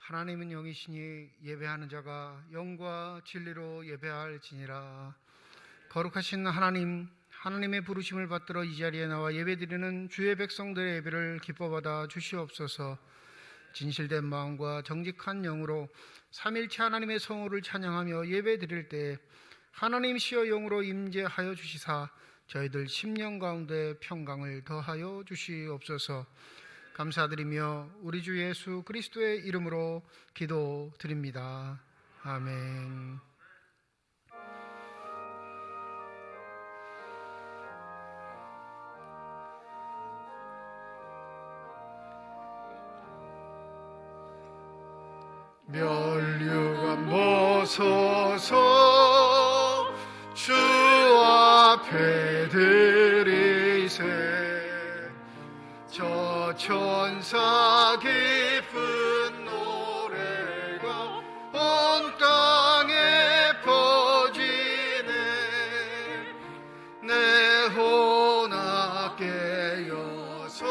하나님은 영이시니 예배하는 자가 영과 진리로 예배할지니라. 거룩하신 하나님, 하나님의 부르심을 받들어 이 자리에 나와 예배드리는 주의 백성들의 예배를 기뻐받아 주시옵소서. 진실된 마음과 정직한 영으로 삼일체 하나님의 성호를 찬양하며 예배드릴 때 하나님이시여 영으로 임재하여 주시사 저희들 심령 가운데 평강을 더하여 주시옵소서. 감사드리며 우리 주 예수 그리스도의 이름으로 기도드립니다. 아멘. 면류관 벗어서 주 앞에 드리세. 저 천사 깊은 노래가 온 땅에 퍼지네. 내 혼악 깨어서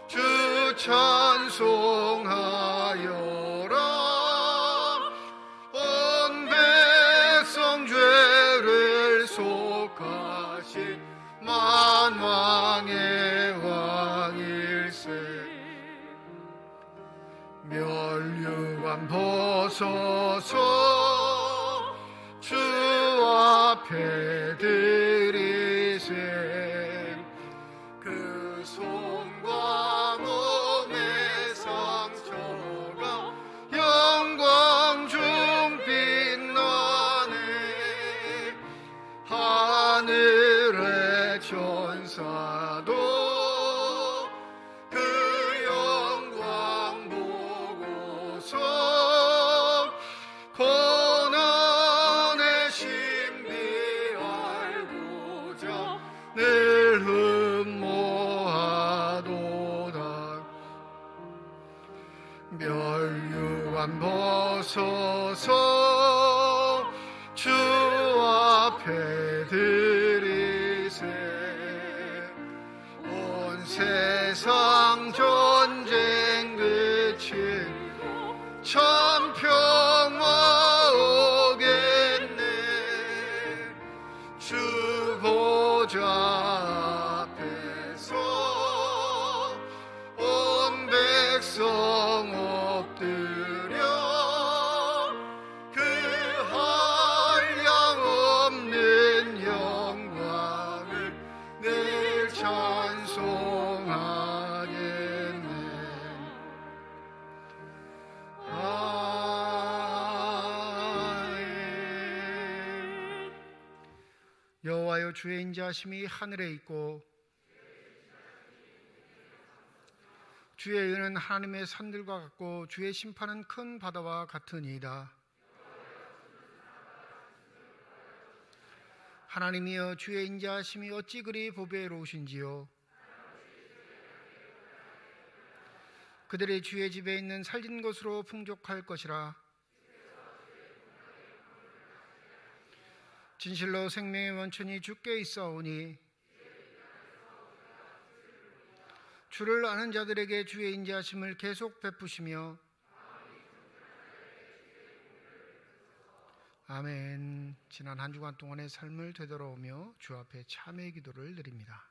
주 찬송하여라. 온 백성 죄를 속하신 만왕의 왕일세. 면류관 벗어서 주 앞에 드리세. 그 손과 몸의 상처가 영광 중 빛나네. 하늘의 천사도 그 영광 보고서 고난의 신비 알고자 늘 흠모하도다. 면류관 벗어서 주 앞에 드리세. 온 세상 전쟁 그친 참 평화 오겠네. 주 보좌 앞에서 온 백성 엎드려 그 한량없는 영광을 늘 찬송하겠네. 아멘. 여호와여, 주의 인자하심이 하늘에 있고 주의 의는 하나님의 산들과 같고 주의 심판은 큰 바다와 같으니이다. 하나님이여, 주의 인자하심이 어찌 그리 보배로우신지요. 그들이 주의 집에 있는 살진 것으로 풍족할 것이라. 진실로 생명의 원천이 주께 있사오니 주를 아는 자들에게 주의 인자하심을 계속 베푸시며. 아멘. 지난 한 주간 동안의 삶을 되돌아오며 주 앞에 참회의 기도를 드립니다.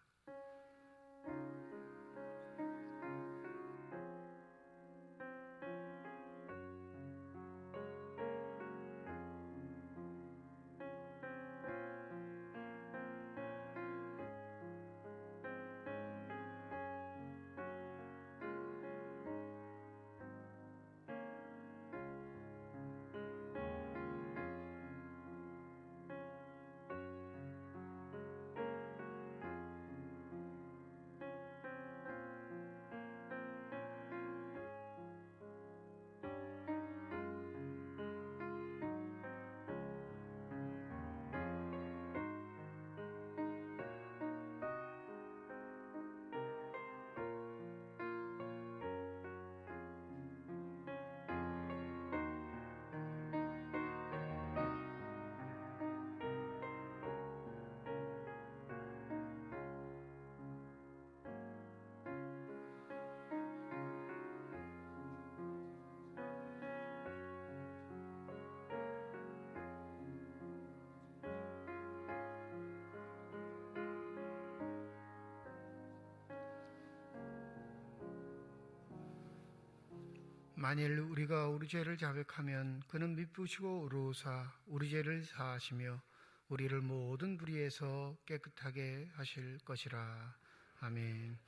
만일 우리가 우리 죄를 자백하면 그는 미쁘시고 의로우사 우리 죄를 사하시며 우리를 모든 불의에서 깨끗하게 하실 것이라. 아멘.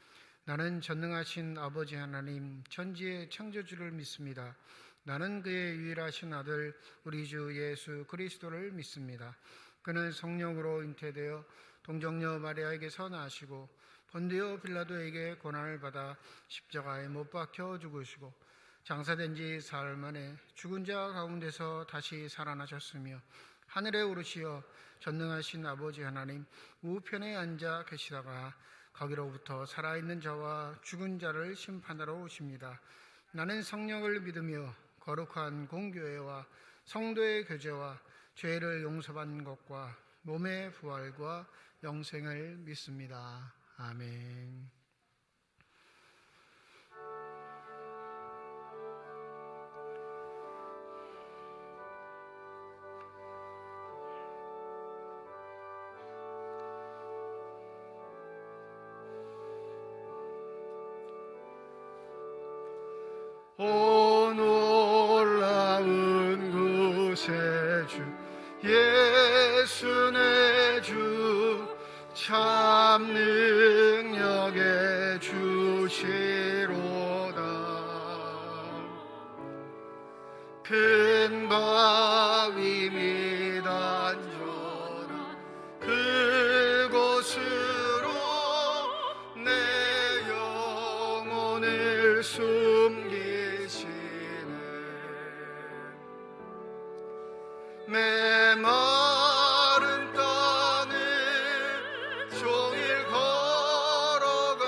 나는 전능하신 아버지 하나님 천지의 창조주를 믿습니다. 나는 그의 유일하신 아들 우리 주 예수 그리스도를 믿습니다. 그는 성령으로 잉태되어 동정녀 마리아에게서 나시고 본디오 빌라도에게 고난을 받아 십자가에 못 박혀 죽으시고 장사된 지 사흘 만에 죽은 자 가운데서 다시 살아나셨으며 하늘에 오르시어 전능하신 아버지 하나님 우편에 앉아 계시다가 거기로부터 살아있는 자와 죽은 자를 심판하러 오십니다. 나는 성령을 믿으며 거룩한 공교회와 성도의 교제와 죄를 용서받는 것과 몸의 부활과 영생을 믿습니다. 아멘. 오 놀라운 구세주 예수 내 주 참 능력의 주시로다. 큰 바위 밑 안전한 그곳으로 내 영혼을 숨기시네. 메마른 땅을 종일 걸어가도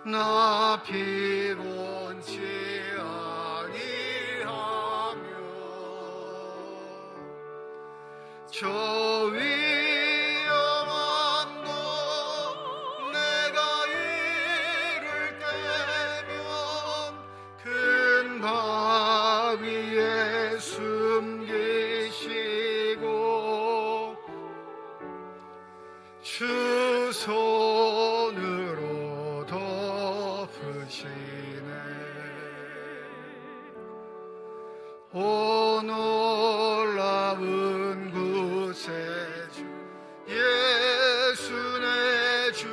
나 피곤치 아니하며 저 위험한 곳 내가 이를 때면 큰 바위에 숨기시고 주 손으로 덮으시네. 오 놀라운 구세주 예수 내 주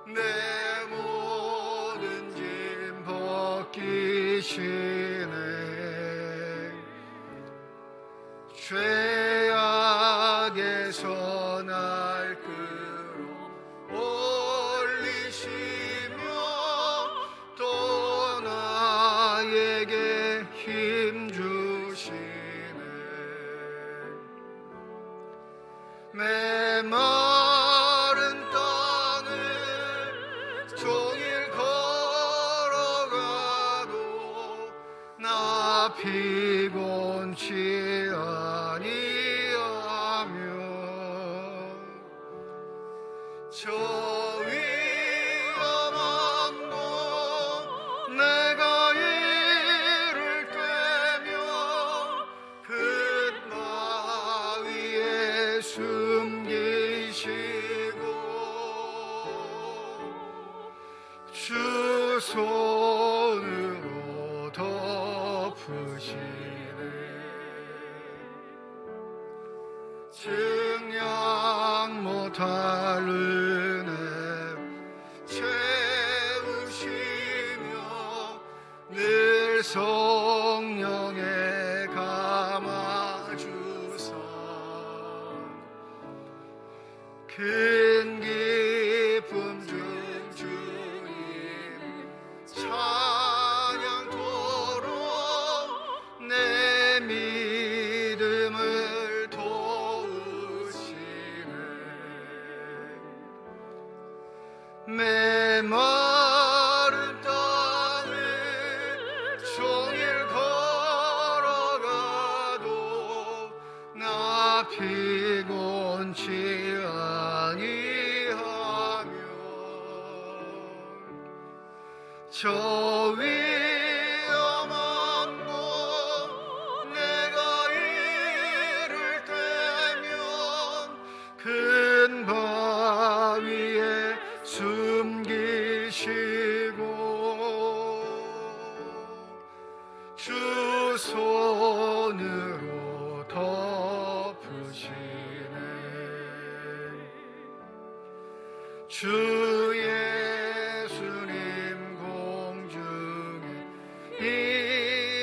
내 모든 짐 벗기시네. 죄악에서 날 끌어올리시며 또 나에게 힘 주시네. 메마른 땅을 종일 걸어가도 나 피곤치 아니하며 저 위험한 곳 내가 이를 때면 큰 바위에 숨기시고 주 손으로 덮으시네. 증량 못할 은혜 채우시며 늘 성령에 감아주사 큰 기쁨 중 주님 찬양토록 내 믿음을 도우시네. 메마른 땅을 종일 걸어가도 나 피곤치 아니하며 저 위험한 곳 내가 이를 때면 큰 바위에 숨기시고 주 예수님 공중에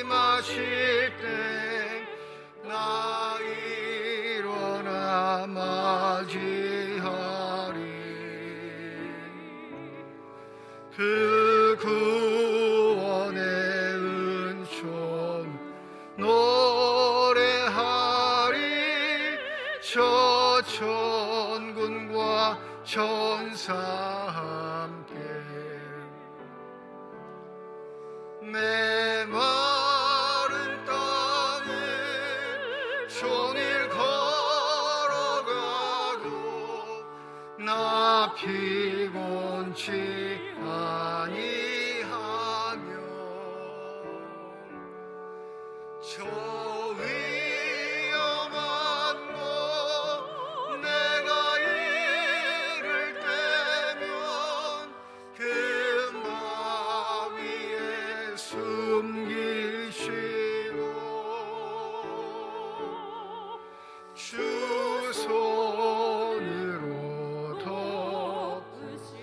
임하실 때 나 일어나 맞이하리. 그 구원의 은총 노래하리. 저 천군과 천사 함께 메마른 땅을 종일 걸어가도 나 피곤치 아니하며 저 위험한 곳 내가 이를 때면 그 마위에 숨기시고 주 손으로 덮으시네.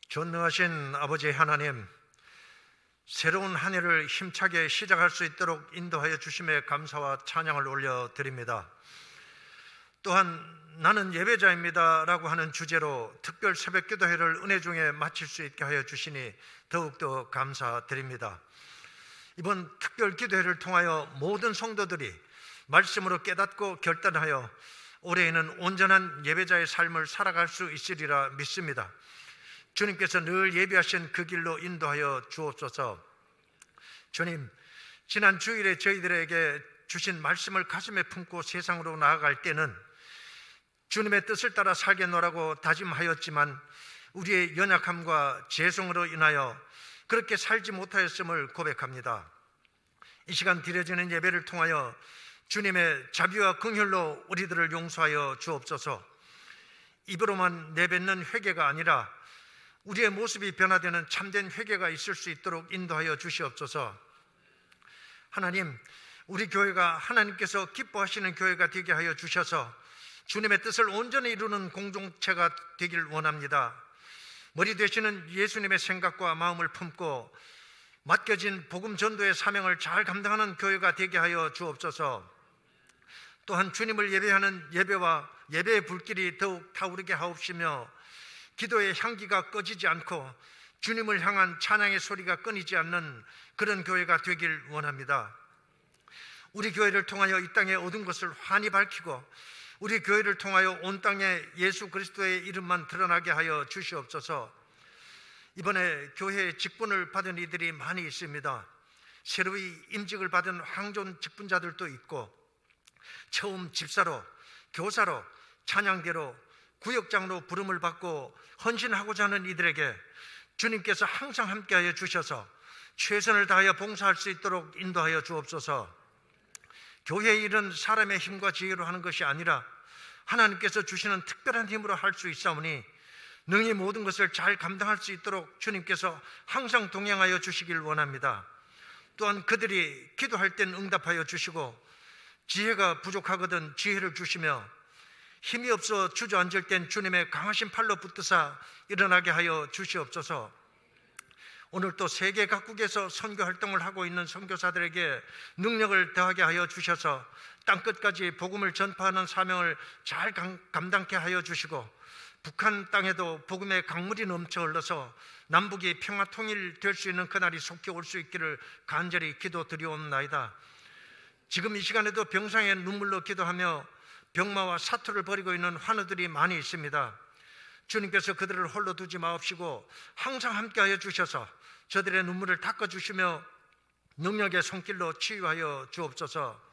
전능하신 아버지 하나님, 새로운 한 해를 힘차게 시작할 수 있도록 인도하여 주심에 감사와 찬양을 올려드립니다. 또한 나는 예배자입니다 라고 하는 주제로 특별 새벽 기도회를 은혜 중에 마칠 수 있게 하여 주시니 더욱더 감사드립니다. 이번 특별 기도회를 통하여 모든 성도들이 말씀으로 깨닫고 결단하여 올해에는 온전한 예배자의 삶을 살아갈 수 있으리라 믿습니다. 주님께서 늘 예비하신 그 길로 인도하여 주옵소서. 주님, 지난 주일에 저희들에게 주신 말씀을 가슴에 품고 세상으로 나아갈 때는 주님의 뜻을 따라 살겠노라고 다짐하였지만 우리의 연약함과 죄송으로 인하여 그렇게 살지 못하였음을 고백합니다. 이 시간 드려지는 예배를 통하여 주님의 자비와 긍휼로 우리들을 용서하여 주옵소서. 입으로만 내뱉는 회개가 아니라 우리의 모습이 변화되는 참된 회개가 있을 수 있도록 인도하여 주시옵소서. 하나님, 우리 교회가 하나님께서 기뻐하시는 교회가 되게 하여 주셔서 주님의 뜻을 온전히 이루는 공동체가 되길 원합니다. 머리 되시는 예수님의 생각과 마음을 품고 맡겨진 복음 전도의 사명을 잘 감당하는 교회가 되게 하여 주옵소서. 또한 주님을 예배하는 예배와 예배의 불길이 더욱 타오르게 하옵시며 기도의 향기가 꺼지지 않고 주님을 향한 찬양의 소리가 끊이지 않는 그런 교회가 되길 원합니다. 우리 교회를 통하여 이 땅의 어두운 것을 환히 밝히고 우리 교회를 통하여 온 땅에 예수 그리스도의 이름만 드러나게 하여 주시옵소서. 이번에 교회의 직분을 받은 이들이 많이 있습니다. 새로이 임직을 받은 황존 직분자들도 있고 처음 집사로, 교사로, 찬양대로, 구역장로 부름을 받고 헌신하고자 하는 이들에게 주님께서 항상 함께하여 주셔서 최선을 다하여 봉사할 수 있도록 인도하여 주옵소서. 교회의 일은 사람의 힘과 지혜로 하는 것이 아니라 하나님께서 주시는 특별한 힘으로 할 수 있사오니 능히 모든 것을 잘 감당할 수 있도록 주님께서 항상 동행하여 주시길 원합니다. 또한 그들이 기도할 땐 응답하여 주시고 지혜가 부족하거든 지혜를 주시며 힘이 없어 주저앉을 땐 주님의 강하신 팔로 붙드사 일어나게 하여 주시옵소서. 오늘 또 세계 각국에서 선교 활동을 하고 있는 선교사들에게 능력을 더하게 하여 주셔서 땅끝까지 복음을 전파하는 사명을 잘 감당케 하여 주시고 북한 땅에도 복음의 강물이 넘쳐 흘러서 남북이 평화 통일될 수 있는 그날이 속히 올 수 있기를 간절히 기도드리옵나이다. 지금 이 시간에도 병상에 눈물로 기도하며 병마와 사투를 벌이고 있는 환우들이 많이 있습니다. 주님께서 그들을 홀로 두지 마옵시고 항상 함께하여 주셔서 저들의 눈물을 닦아주시며 능력의 손길로 치유하여 주옵소서.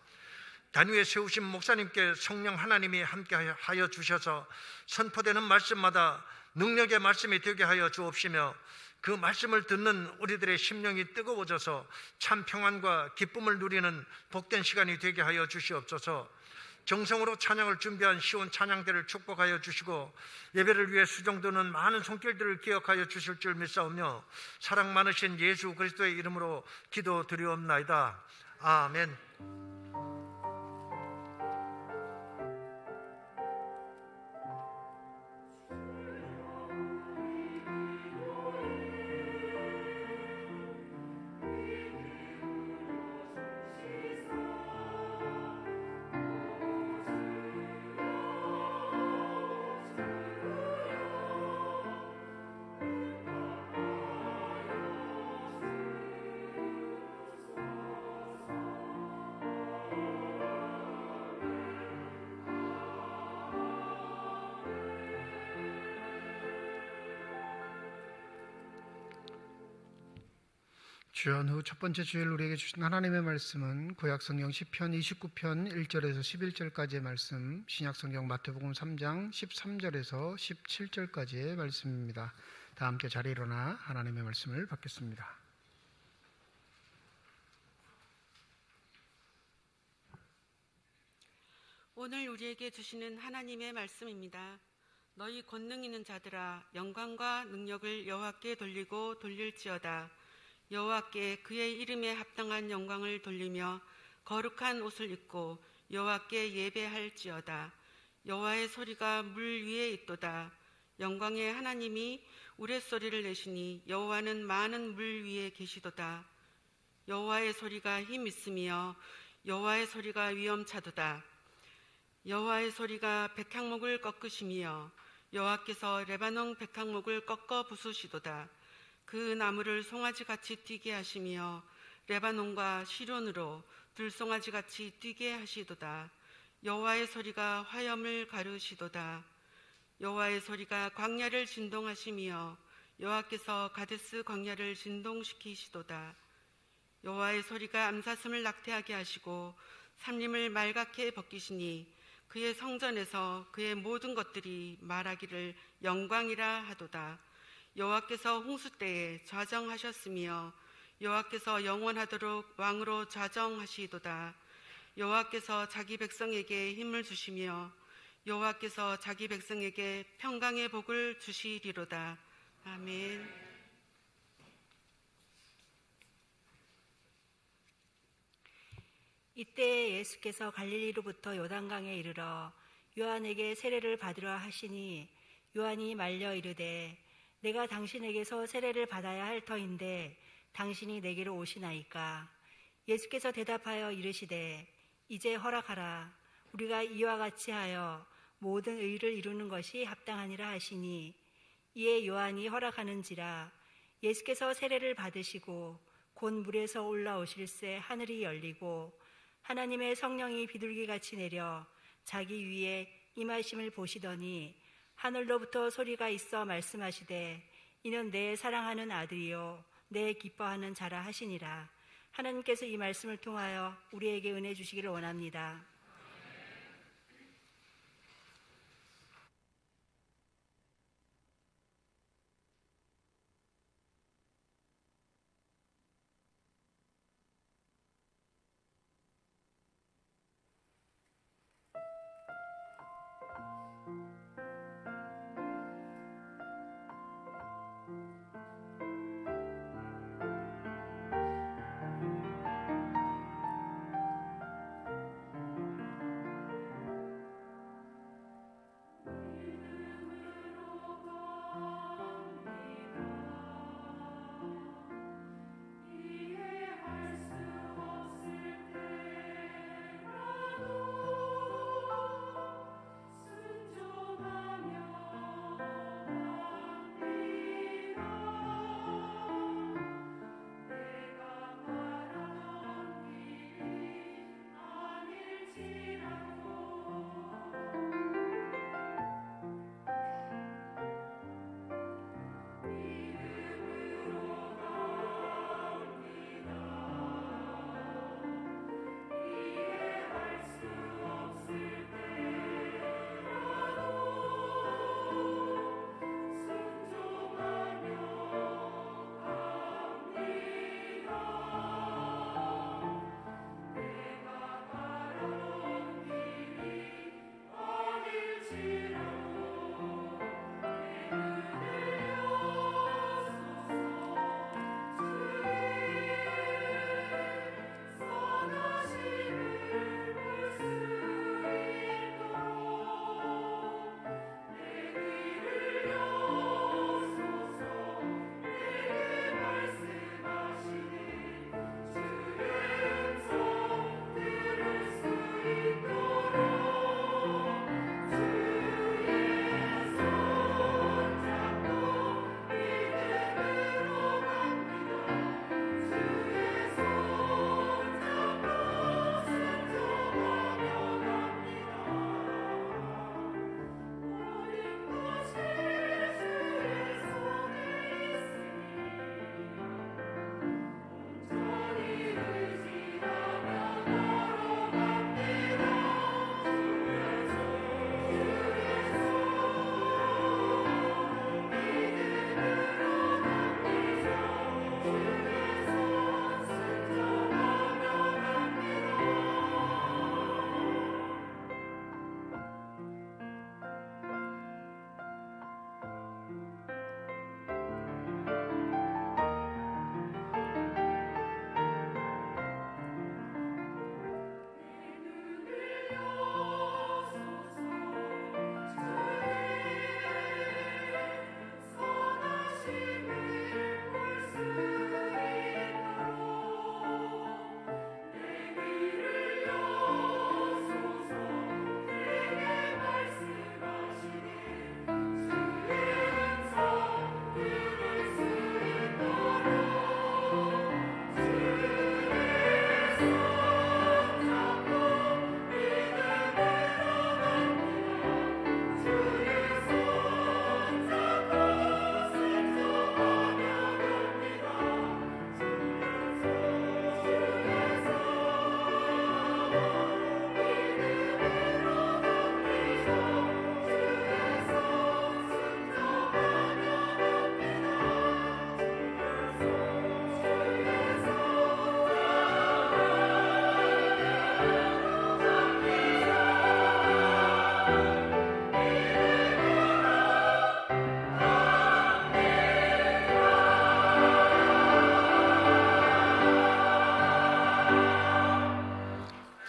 단위에 세우신 목사님께 성령 하나님이 함께하여 주셔서 선포되는 말씀마다 능력의 말씀이 되게 하여 주옵시며 그 말씀을 듣는 우리들의 심령이 뜨거워져서 참 평안과 기쁨을 누리는 복된 시간이 되게 하여 주시옵소서. 정성으로 찬양을 준비한 시온 찬양대를 축복하여 주시고 예배를 위해 수정되는 많은 손길들을 기억하여 주실 줄 믿사오며 사랑 많으신 예수 그리스도의 이름으로 기도드리옵나이다. 아멘. 주연 후 첫 번째 주일 우리에게 주신 하나님의 말씀은 구약성경 시편 29편 1절에서 11절까지의 말씀, 신약성경 마태복음 3장 13절에서 17절까지의 말씀입니다. 다 함께 자리에 일어나 하나님의 말씀을 받겠습니다. 오늘 우리에게 주시는 하나님의 말씀입니다. 너희 권능 있는 자들아 영광과 능력을 여호와께 돌리고 돌릴지어다. 여호와께 그의 이름에 합당한 영광을 돌리며 거룩한 옷을 입고 여호와께 예배할지어다. 여호와의 소리가 물 위에 있도다. 영광의 하나님이 우레소리를 내시니 여호와는 많은 물 위에 계시도다. 여호와의 소리가 힘 있으며 여호와의 소리가 위엄차도다. 여호와의 소리가 백향목을 꺾으시며 여호와께서 레바논 백향목을 꺾어 부수시도다. 그 나무를 송아지같이 뛰게 하시며 레바논과 시론으로 들송아지같이 뛰게 하시도다. 여호와의 소리가 화염을 가르시도다. 여호와의 소리가 광야를 진동하시며 여호와께서 가데스 광야를 진동시키시도다. 여호와의 소리가 암사슴을 낙태하게 하시고 삼림을 말갛게 벗기시니 그의 성전에서 그의 모든 것들이 말하기를 영광이라 하도다. 여호와께서 홍수 때에 좌정하셨으며 여호와께서 영원하도록 왕으로 좌정하시도다. 여호와께서 자기 백성에게 힘을 주시며 여호와께서 자기 백성에게 평강의 복을 주시리로다. 아멘. 이때 예수께서 갈릴리로부터 요단강에 이르러 요한에게 세례를 받으라 하시니 요한이 말려 이르되 내가 당신에게서 세례를 받아야 할 터인데 당신이 내게로 오시나이까. 예수께서 대답하여 이르시되 이제 허락하라. 우리가 이와 같이 하여 모든 의를 이루는 것이 합당하니라 하시니 이에 요한이 허락하는지라. 예수께서 세례를 받으시고 곧 물에서 올라오실새 하늘이 열리고 하나님의 성령이 비둘기같이 내려 자기 위에 임하심을 보시더니 하늘로부터 소리가 있어 말씀하시되 이는 내 사랑하는 아들이요 내 기뻐하는 자라 하시니라. 하나님께서 이 말씀을 통하여 우리에게 은혜 주시기를 원합니다.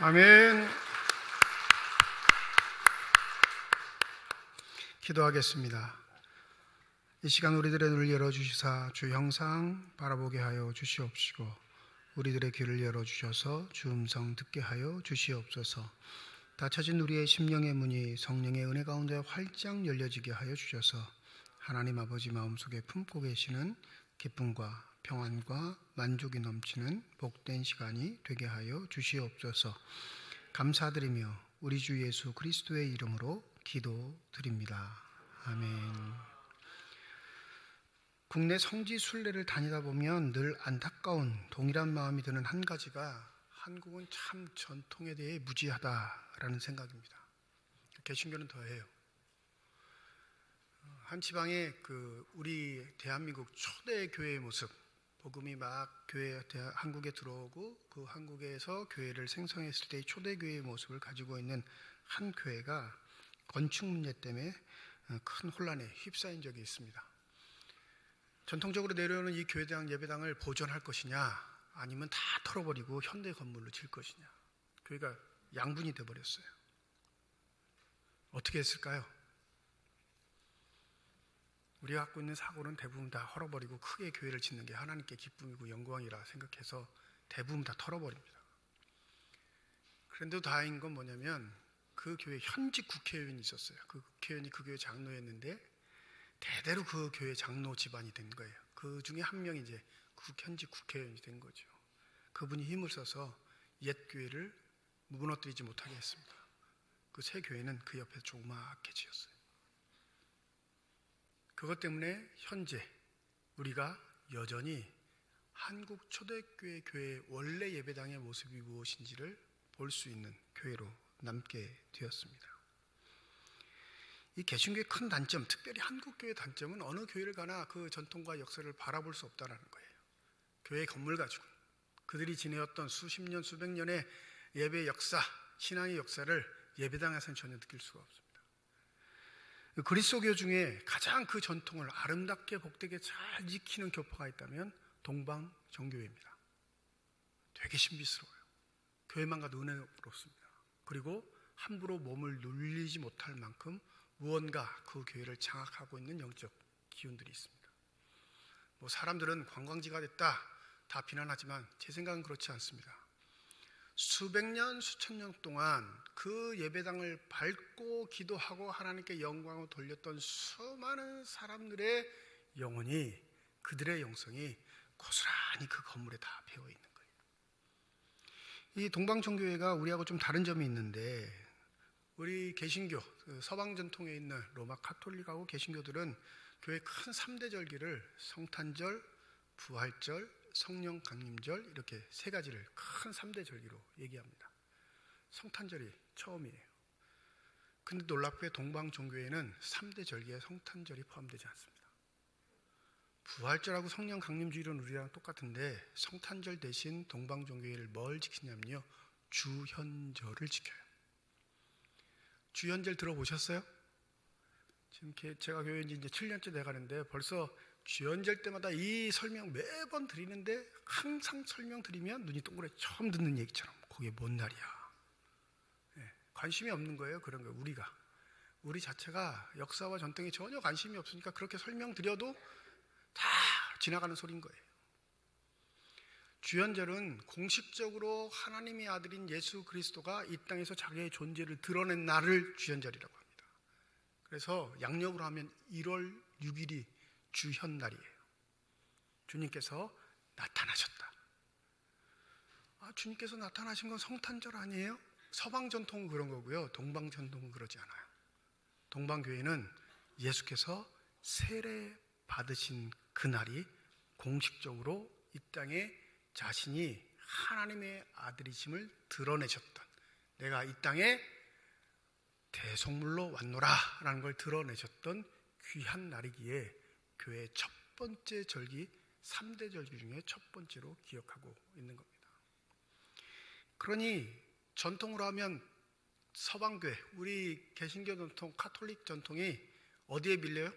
아멘. 기도하겠습니다. 이 시간 우리들의 눈을 열어주시사 주 형상 바라보게 하여 주시옵시고 우리들의 귀를 열어주셔서 주 음성 듣게 하여 주시옵소서. 닫혀진 우리의 심령의 문이 성령의 은혜 가운데 활짝 열려지게 하여 주셔서 하나님 아버지 마음속에 품고 계시는 기쁨과 평안과 만족이 넘치는 복된 시간이 되게 하여 주시옵소서. 감사드리며 우리 주 예수 그리스도의 이름으로 기도드립니다. 아멘. 국내 성지 순례를 다니다 보면 늘 안타까운 동일한 마음이 드는 한 가지가 한국은 참 전통에 대해 무지하다라는 생각입니다. 개신교는 더해요. 한 지방에 우리 대한민국 초대 교회의 모습, 복음이 막 한국에 들어오고 그 한국에서 교회를 생성했을 때의 초대 교회의 모습을 가지고 있는 한 교회가 건축 문제 때문에 큰 혼란에 휩싸인 적이 있습니다. 전통적으로 내려오는 이 교회당 예배당을 보존할 것이냐 아니면 다 털어버리고 현대 건물로 지을 것이냐, 교회가 양분이 돼버렸어요. 어떻게 했을까요? 우리가 갖고 있는 사고는 대부분 다 헐어버리고 크게 교회를 짓는 게 하나님께 기쁨이고 영광이라 생각해서 대부분 다 털어버립니다. 그런데 다행인 건 뭐냐면 그 교회 현직 국회의원이 있었어요. 그 국회의원이 그 교회 장로였는데 대대로 그 교회 장로 집안이 된 거예요. 그 중에 한 명이 이제 현직 국회의원이 된 거죠. 그분이 힘을 써서 옛 교회를 무너뜨리지 못하게 했습니다. 그 새 교회는 그 옆에 조그맣게 지었어요. 그것 때문에 현재 우리가 여전히 한국 초대교회 교회의 원래 예배당의 모습이 무엇인지를 볼 수 있는 교회로 남게 되었습니다. 이 개신교의 큰 단점, 특별히 한국교회의 단점은 어느 교회를 가나 그 전통과 역사를 바라볼 수 없다는 거예요. 교회 건물 가지고 그들이 지내었던 수십 년, 수백 년의 예배 역사, 신앙의 역사를 예배당에서는 전혀 느낄 수가 없습니다. 그리스도교 중에 가장 그 전통을 아름답게 복되게 잘 지키는 교파가 있다면 동방정교회입니다. 되게 신비스러워요. 교회만 가도 은혜롭습니다. 그리고 함부로 몸을 눌리지 못할 만큼 무언가 그 교회를 장악하고 있는 영적 기운들이 있습니다. 사람들은 관광지가 됐다 다 비난하지만 제 생각은 그렇지 않습니다. 수백 년, 수천 년 동안 그 예배당을 밟고 기도하고 하나님께 영광을 돌렸던 수많은 사람들의 영혼이, 그들의 영성이 고스란히 그 건물에 다 배어 있는 거예요. 이 동방정교회가 우리하고 좀 다른 점이 있는데, 우리 개신교, 서방 전통에 있는 로마 카톨릭하고 개신교들은 교회 큰 3대 절기를 성탄절, 부활절, 성령 강림절 이렇게 세 가지를 큰 3대 절기로 얘기합니다. 성탄절이 처음이에요. 근데 놀랍게 동방종교회는 3대 절기에 성탄절이 포함되지 않습니다. 부활절하고 성령 강림주일은 우리랑 똑같은데 성탄절 대신 동방종교회를 뭘 지키냐면요, 주현절을 지켜요. 주현절 들어보셨어요? 지금 제가 교회 이제 7년째 돼가는데 벌써 주연절 때마다 이 설명 매번 드리는데 항상 설명 드리면 눈이 동그랗게 처음 듣는 얘기처럼 그게 뭔 날이야. 관심이 없는 거예요. 그런 거예요. 우리 자체가 역사와 전통에 전혀 관심이 없으니까 그렇게 설명드려도 다 지나가는 소리인 거예요. 주연절은 공식적으로 하나님의 아들인 예수 그리스도가 이 땅에서 자기의 존재를 드러낸 날을 주연절이라고 합니다. 그래서 양력으로 하면 1월 6일이 주현날이에요. 주님께서 나타나셨다. 주님께서 나타나신 건 성탄절 아니에요? 서방 전통은 그런 거고요, 동방 전통은 그러지 않아요. 동방교회는 예수께서 세례 받으신 그날이 공식적으로 이 땅에 자신이 하나님의 아들이심을 드러내셨던, 내가 이 땅에 대속물로 왔노라 라는 걸 드러내셨던 귀한 날이기에 교회의 첫 번째 절기, 3대 절기 중에 첫 번째로 기억하고 있는 겁니다. 그러니 전통으로 하면 서방교회, 우리 개신교 전통, 카톨릭 전통이 어디에 밀려요?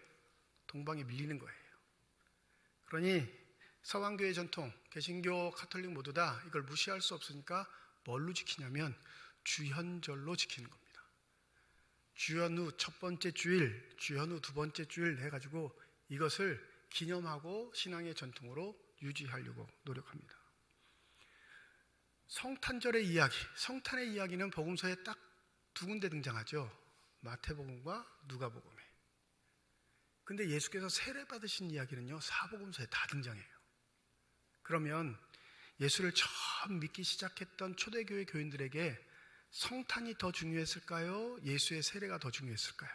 동방에 밀리는 거예요. 그러니 서방교회 전통, 개신교, 카톨릭 모두 다 이걸 무시할 수 없으니까 뭘로 지키냐면 주현절로 지키는 겁니다. 주현후 첫 번째 주일, 주현후 두 번째 주일 해가지고 이것을 기념하고 신앙의 전통으로 유지하려고 노력합니다. 성탄절의 이야기, 성탄의 이야기는 복음서에 딱 두 군데 등장하죠. 마태복음과 누가복음에. 근데 예수께서 세례 받으신 이야기는요, 사복음서에 다 등장해요. 그러면 예수를 처음 믿기 시작했던 초대교회 교인들에게 성탄이 더 중요했을까요? 예수의 세례가 더 중요했을까요?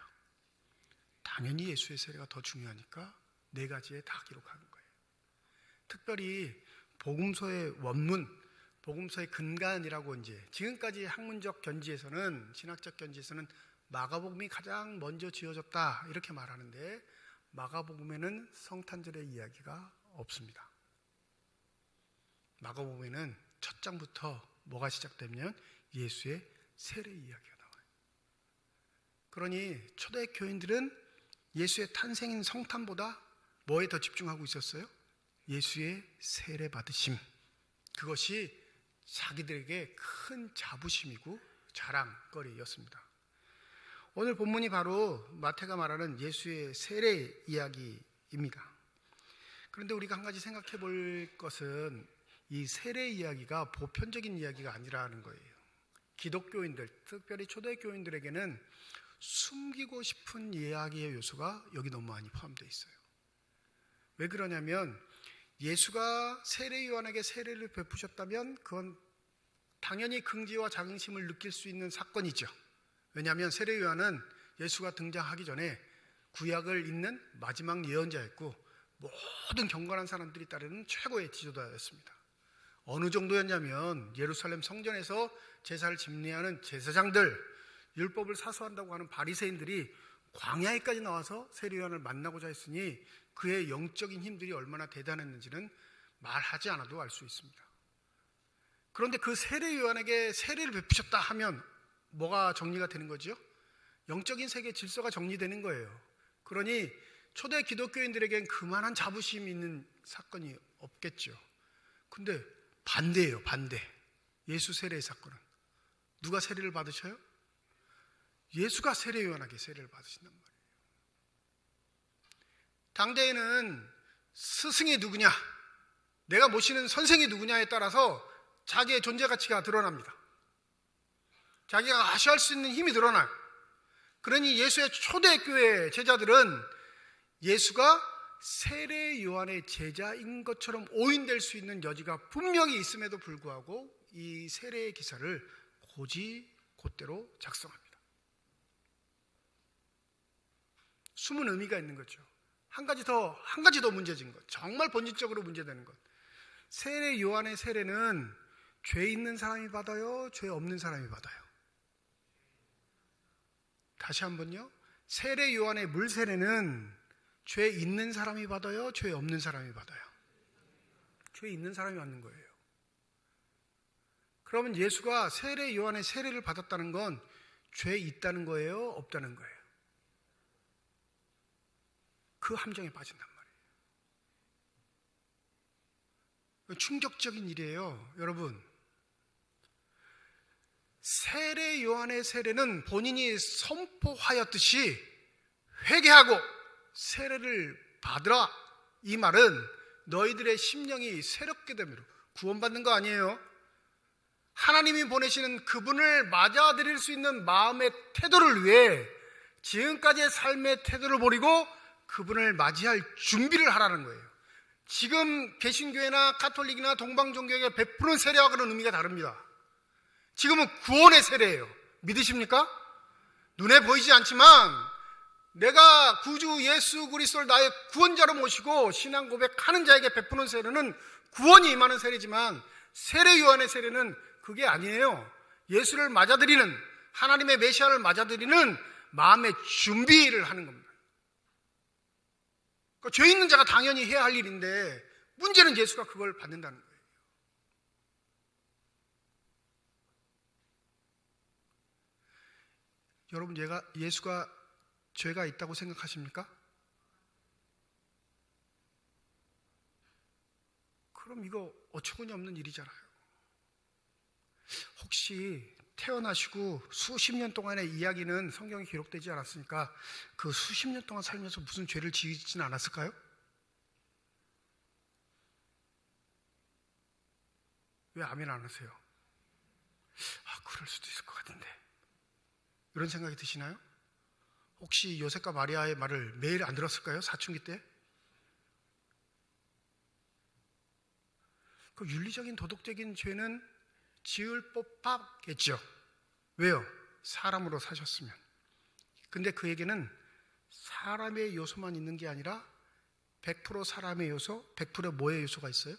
당연히 예수의 세례가 더 중요하니까 네 가지에 다 기록하는 거예요. 특별히 복음서의 원문, 복음서의 근간이라고 이제 지금까지 학문적 견지에서는, 신학적 견지에서는 마가복음이 가장 먼저 지어졌다 이렇게 말하는데 마가복음에는 성탄절의 이야기가 없습니다. 마가복음에는 첫 장부터 뭐가 시작되면 예수의 세례 이야기가 나와요. 그러니 초대 교인들은 예수의 탄생인 성탄보다 뭐에 더 집중하고 있었어요? 예수의 세례 받으심. 그것이 자기들에게 큰 자부심이고 자랑거리였습니다. 오늘 본문이 바로 마태가 말하는 예수의 세례 이야기입니다. 그런데 우리가 한 가지 생각해 볼 것은 이 세례 이야기가 보편적인 이야기가 아니라는 거예요. 기독교인들, 특별히 초대교인들에게는 숨기고 싶은 이야기의 요소가 여기 너무 많이 포함되어 있어요. 왜 그러냐면 예수가 세례 요한에게 세례를 베푸셨다면 그건 당연히 긍지와 자긍심을 느낄 수 있는 사건이죠. 왜냐하면 세례 요한은 예수가 등장하기 전에 구약을 읽는 마지막 예언자였고 모든 경건한 사람들이 따르는 최고의 지도자였습니다. 어느 정도였냐면 예루살렘 성전에서 제사를 집례하는 제사장들, 율법을 사수한다고 하는 바리새인들이 광야에까지 나와서 세례 요한을 만나고자 했으니 그의 영적인 힘들이 얼마나 대단했는지는 말하지 않아도 알 수 있습니다. 그런데 그 세례 요한에게 세례를 베푸셨다 하면 뭐가 정리가 되는 거죠? 영적인 세계 질서가 정리되는 거예요. 그러니 초대 기독교인들에겐 그만한 자부심이 있는 사건이 없겠죠. 근데 반대예요, 반대. 예수 세례의 사건은 누가 세례를 받으셔요? 예수가 세례 요한에게 세례를 받으신단 말이에요. 당대에는 스승이 누구냐, 내가 모시는 선생이 누구냐에 따라서 자기의 존재 가치가 드러납니다. 자기가 아시할 수 있는 힘이 드러나요. 그러니 예수의 초대교회 제자들은 예수가 세례 요한의 제자인 것처럼 오인될 수 있는 여지가 분명히 있음에도 불구하고 이 세례의 기사를 곧대로 작성합니다. 숨은 의미가 있는 거죠. 한 가지 더 문제진 것, 정말 본질적으로 문제되는 것. 세례 요한의 세례는 죄 있는 사람이 받아요, 죄 없는 사람이 받아요? 다시 한번요. 세례 요한의 물 세례는 죄 있는 사람이 받아요, 죄 없는 사람이 받아요? 죄 있는 사람이 받는 거예요. 그러면 예수가 세례 요한의 세례를 받았다는 건 죄 있다는 거예요, 없다는 거예요? 그 함정에 빠진단 말이에요. 충격적인 일이에요. 여러분, 세례 요한의 세례는 본인이 선포하였듯이 회개하고 세례를 받으라, 이 말은 너희들의 심령이 새롭게 됨으로 구원받는 거 아니에요. 하나님이 보내시는 그분을 맞아들일 수 있는 마음의 태도를 위해 지금까지의 삶의 태도를 버리고 그분을 맞이할 준비를 하라는 거예요. 지금 개신교회나 가톨릭이나 동방종교에 베푸는 세례하고는 의미가 다릅니다. 지금은 구원의 세례예요. 믿으십니까? 눈에 보이지 않지만 내가 구주 예수 그리스도를 나의 구원자로 모시고 신앙 고백하는 자에게 베푸는 세례는 구원이 임하는 세례지만, 세례 요한의 세례는 그게 아니에요. 예수를 맞아들이는, 하나님의 메시아를 맞아들이는 마음의 준비를 하는 겁니다. 그러니까 죄 있는 자가 당연히 해야 할 일인데 문제는 예수가 그걸 받는다는 거예요. 여러분, 예수가 죄가 있다고 생각하십니까? 그럼 이거 어처구니 없는 일이잖아요. 혹시 태어나시고 수십 년 동안의 이야기는 성경에 기록되지 않았으니까 그 수십 년 동안 살면서 무슨 죄를 지으지는 않았을까요? 왜 아멘 안 하세요? 그럴 수도 있을 것 같은데, 이런 생각이 드시나요? 혹시 요셉과 마리아의 말을 매일 안 들었을까요? 사춘기 때? 그 윤리적인 도덕적인 죄는 지을 법하겠죠. 왜요? 사람으로 사셨으면. 근데 그에게는 사람의 요소만 있는 게 아니라 100% 사람의 요소, 100% 뭐의 요소가 있어요?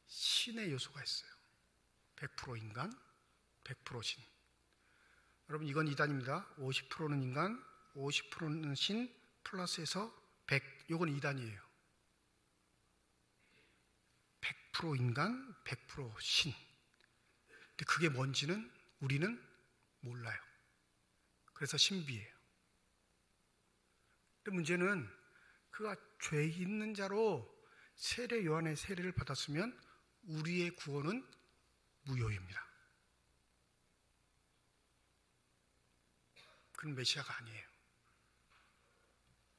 신의 요소가 있어요. 100% 인간, 100% 신. 여러분, 이건 이단입니다. 50%는 인간, 50%는 신, 플러스해서 100, 이건 이단이에요. 100% 인간, 100% 신. 근데 그게 뭔지는 우리는 몰라요. 그래서 신비해요. 근데 문제는 그가 죄 있는 자로 세례 요한의 세례를 받았으면 우리의 구원은 무효입니다. 그는 메시아가 아니에요.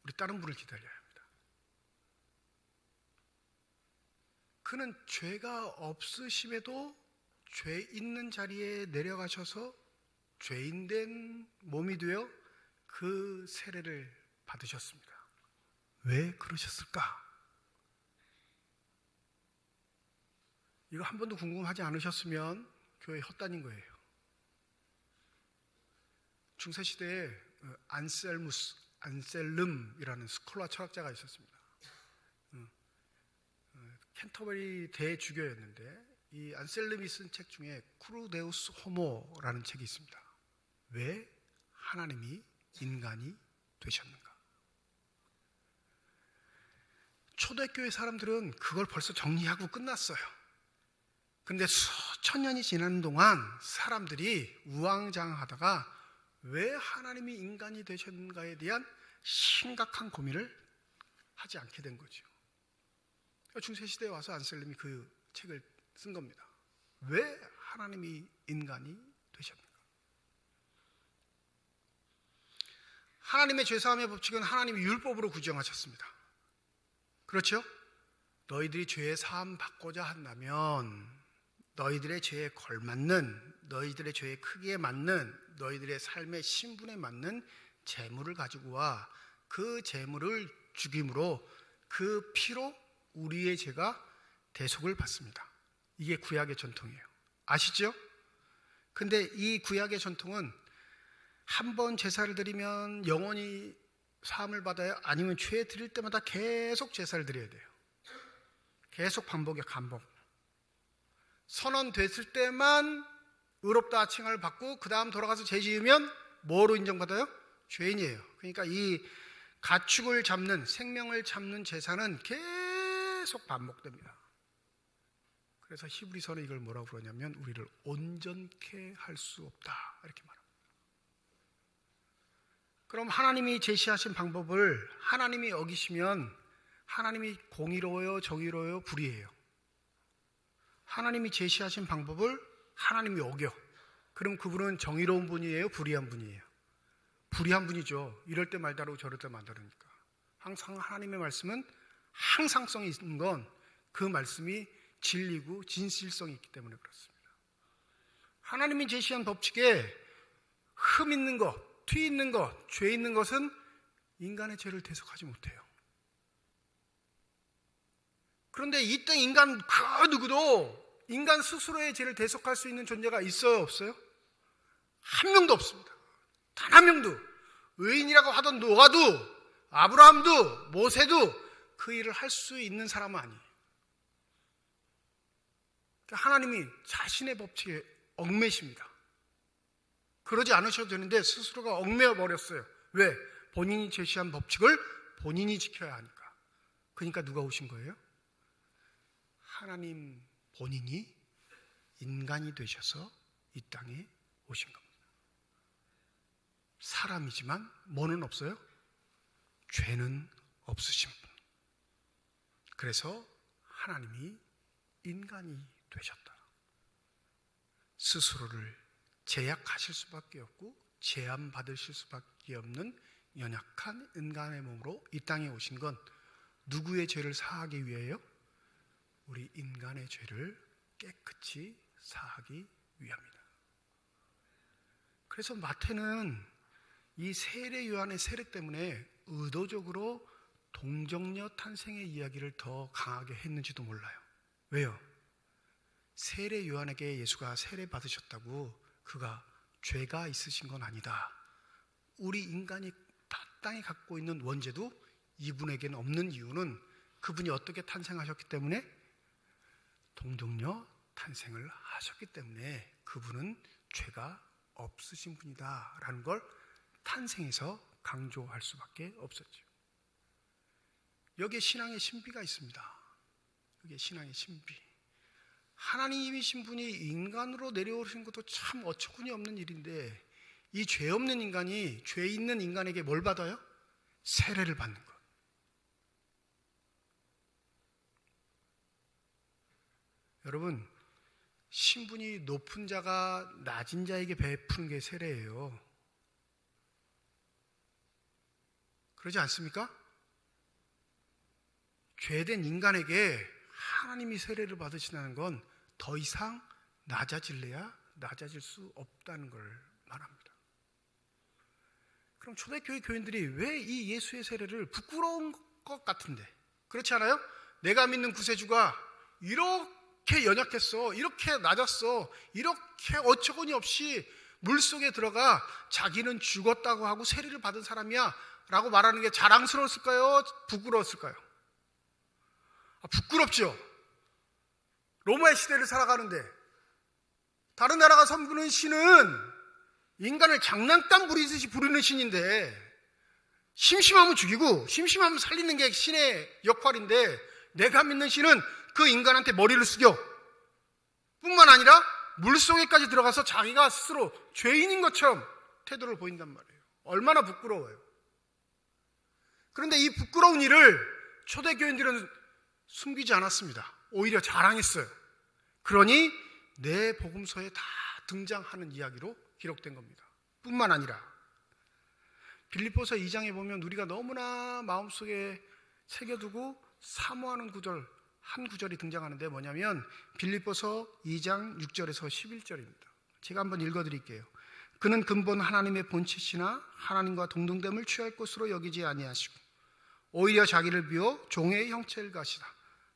우리 다른 분을 기다려야 합니다. 그는 죄가 없으심에도 죄 있는 자리에 내려가셔서 죄인된 몸이 되어 그 세례를 받으셨습니다. 왜 그러셨을까? 이거 한 번도 궁금하지 않으셨으면 교회 헛다닌 거예요. 중세시대에 안셀름이라는 스콜라 철학자가 있었습니다. 캔터버리 대주교였는데 이 안셀름이 쓴 책 중에 크루데우스 호모라는 책이 있습니다. 왜 하나님이 인간이 되셨는가? 초대교회 사람들은 그걸 벌써 정리하고 끝났어요. 근데 수천 년이 지나는 동안 사람들이 우왕좌왕하다가 왜 하나님이 인간이 되셨는가에 대한 심각한 고민을 하지 않게 된 거죠. 중세시대에 와서 안셀름이 그 책을 쓴 겁니다. 왜 하나님이 인간이 되셨는가? 하나님의 죄사함의 법칙은 하나님이 율법으로 규정하셨습니다. 그렇죠? 너희들이 죄의 사함 받고자 한다면 너희들의 죄에 걸맞는, 너희들의 죄의 크기에 맞는, 너희들의 삶의 신분에 맞는 제물을 가지고 와. 그 제물을 죽임으로 그 피로 우리의 죄가 대속을 받습니다. 이게 구약의 전통이에요. 아시죠? 근데 이 구약의 전통은 한 번 제사를 드리면 영원히 사함을 받아요? 아니면 죄 드릴 때마다 계속 제사를 드려야 돼요? 계속 반복. 선언됐을 때만 의롭다 칭함을 받고 그 다음 돌아가서 죄 지으면 뭐로 인정받아요? 죄인이에요. 그러니까 이 가축을 잡는, 생명을 잡는 제사는 계속 반복됩니다. 그래서 히브리서는 이걸 뭐라고 부르냐면 우리를 온전케 할 수 없다 이렇게 말합니다. 그럼 하나님이 제시하신 방법을 하나님이 어기시면 하나님이 공의로워요, 정의로워요, 불의해요? 하나님이 제시하신 방법을 하나님이 어겨. 그럼 그분은 정의로운 분이에요, 불의한 분이에요? 불의한 분이죠. 이럴 때 말다르고 저럴 때 말다르니까. 항상 하나님의 말씀은 항상성이 있는 건 그 말씀이 진리고 진실성이 있기 때문에 그렇습니다. 하나님이 제시한 법칙에 흠 있는 것, 튀 있는 것, 죄 있는 것은 인간의 죄를 대속하지 못해요. 그런데 이 땅 인간 그 누구도 인간 스스로의 죄를 대속할 수 있는 존재가 있어요, 없어요? 한 명도 없습니다. 단 한 명도. 의인이라고 하던 노아도, 아브라함도, 모세도 그 일을 할 수 있는 사람은 아니에요. 하나님이 자신의 법칙에 얽매십니다. 그러지 않으셔도 되는데 스스로가 얽매여 버렸어요. 왜? 본인이 제시한 법칙을 본인이 지켜야 하니까. 그러니까 누가 오신 거예요? 하나님 본인이 인간이 되셔서 이 땅에 오신 겁니다. 사람이지만 뭐는 없어요? 죄는 없으신 분. 그래서 하나님이 인간이 되셨다. 스스로를 제약하실 수밖에 없고 제한받으실 수밖에 없는 연약한 인간의 몸으로 이 땅에 오신 건 누구의 죄를 사하기 위해요? 우리 인간의 죄를 깨끗이 사하기 위함이다. 그래서 마태는 이 세례 요한의 세례 때문에 의도적으로 동정녀 탄생의 이야기를 더 강하게 했는지도 몰라요. 왜요? 세례 요한에게 예수가 세례 받으셨다고 그가 죄가 있으신 건 아니다. 우리 인간이 다 땅에 갖고 있는 원죄도 이분에게는 없는 이유는 그분이 어떻게 탄생하셨기 때문에 동정녀 탄생을 하셨기 때문에 그분은 죄가 없으신 분이다 라는 걸 탄생에서 강조할 수밖에 없었죠. 여기에 신앙의 신비가 있습니다. 여기에 신앙의 신비. 하나님이신 분이 인간으로 내려오신 것도 참 어처구니 없는 일인데 이 죄 없는 인간이 죄 있는 인간에게 뭘 받아요? 세례를 받는 것. 여러분, 신분이 높은 자가 낮은 자에게 베푸는 게 세례예요. 그러지 않습니까? 죄된 인간에게 하나님이 세례를 받으시다는 건 더 이상 낮아질래야 낮아질 수 없다는 걸 말합니다. 그럼 초대교회 교인들이 왜 이 예수의 세례를 부끄러운 것 같은데, 그렇지 않아요? 내가 믿는 구세주가 이렇게 연약했어, 이렇게 낮았어, 이렇게 어처구니 없이 물속에 들어가 자기는 죽었다고 하고 세례를 받은 사람이야 라고 말하는 게 자랑스러웠을까요? 부끄러웠을까요? 부끄럽죠. 로마의 시대를 살아가는데 다른 나라가 섬기는 신은 인간을 장난감 부리듯이 부리는 신인데 심심하면 죽이고 심심하면 살리는 게 신의 역할인데 내가 믿는 신은 그 인간한테 머리를 숙여 뿐만 아니라 물속에까지 들어가서 자기가 스스로 죄인인 것처럼 태도를 보인단 말이에요. 얼마나 부끄러워요. 그런데 이 부끄러운 일을 초대교인들은 숨기지 않았습니다. 오히려 자랑했어요. 그러니 내 복음서에 다 등장하는 이야기로 기록된 겁니다. 뿐만 아니라 빌립보서 2장에 보면 우리가 너무나 마음속에 새겨두고 사모하는 구절, 한 구절이 등장하는데 뭐냐면 빌립보서 2장 6절에서 11절입니다. 제가 한번 읽어드릴게요. 그는 근본 하나님의 본체시나 하나님과 동등됨을 취할 것으로 여기지 아니하시고 오히려 자기를 비워 종의 형체를 가시다.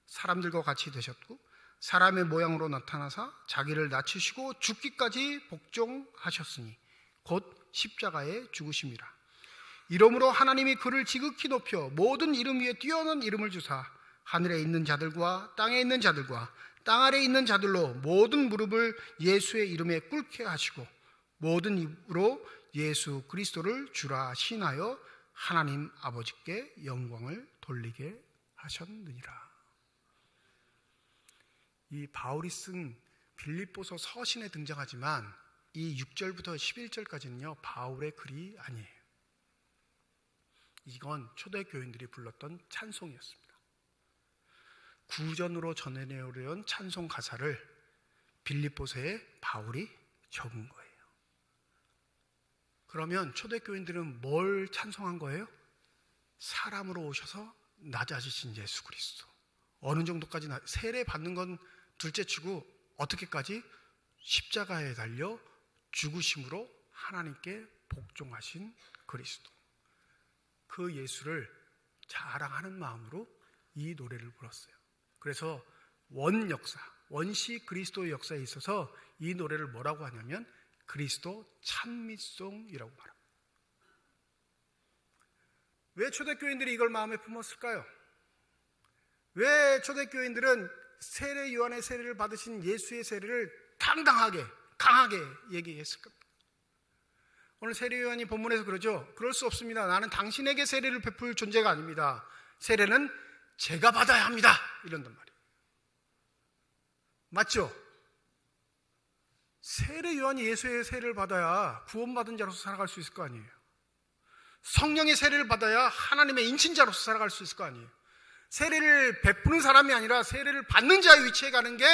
사람들과 같이 되셨고 사람의 모양으로 나타나사 자기를 낮추시고 죽기까지 복종하셨으니 곧 십자가에 죽으심이라. 이러므로 하나님이 그를 지극히 높여 모든 이름 위에 뛰어난 이름을 주사 하늘에 있는 자들과 땅에 있는 자들과 땅 아래에 있는 자들로 모든 무릎을 예수의 이름에 꿇게 하시고 모든 입으로 예수 그리스도를 주라 신하여 하나님 아버지께 영광을 돌리게 하셨느니라. 이 바울이 쓴 빌립보서 서신에 등장하지만 이 6절부터 11절까지는요 바울의 글이 아니에요. 이건 초대교인들이 불렀던 찬송이었습니다. 구전으로 전해내려온 찬송 가사를 빌립보서에 바울이 적은 거예요. 그러면 초대교인들은 뭘 찬송한 거예요? 사람으로 오셔서 낮아지신 예수 그리스도. 어느 정도까지 세례 받는 건 둘째치고 어떻게까지? 십자가에 달려 죽으심으로 하나님께 복종하신 그리스도. 그 예수를 자랑하는 마음으로 이 노래를 불렀어요. 그래서 원시 그리스도의 역사에 있어서 이 노래를 뭐라고 하냐면 그리스도 찬미송이라고 말합니다. 왜 초대교인들이 이걸 마음에 품었을까요? 왜 초대교인들은 세례 요한의 세례를 받으신 예수의 세례를 당당하게 강하게 얘기했을까? 오늘 세례 요한이 본문에서 그러죠. 그럴 수 없습니다. 나는 당신에게 세례를 베풀 존재가 아닙니다. 세례는 제가 받아야 합니다. 이런단 말이에요. 맞죠? 세례 요한이 예수의 세례를 받아야 구원받은 자로서 살아갈 수 있을 거 아니에요. 성령의 세례를 받아야 하나님의 인친자로서 살아갈 수 있을 거 아니에요. 세례를 베푸는 사람이 아니라 세례를 받는 자의 위치에 가는 게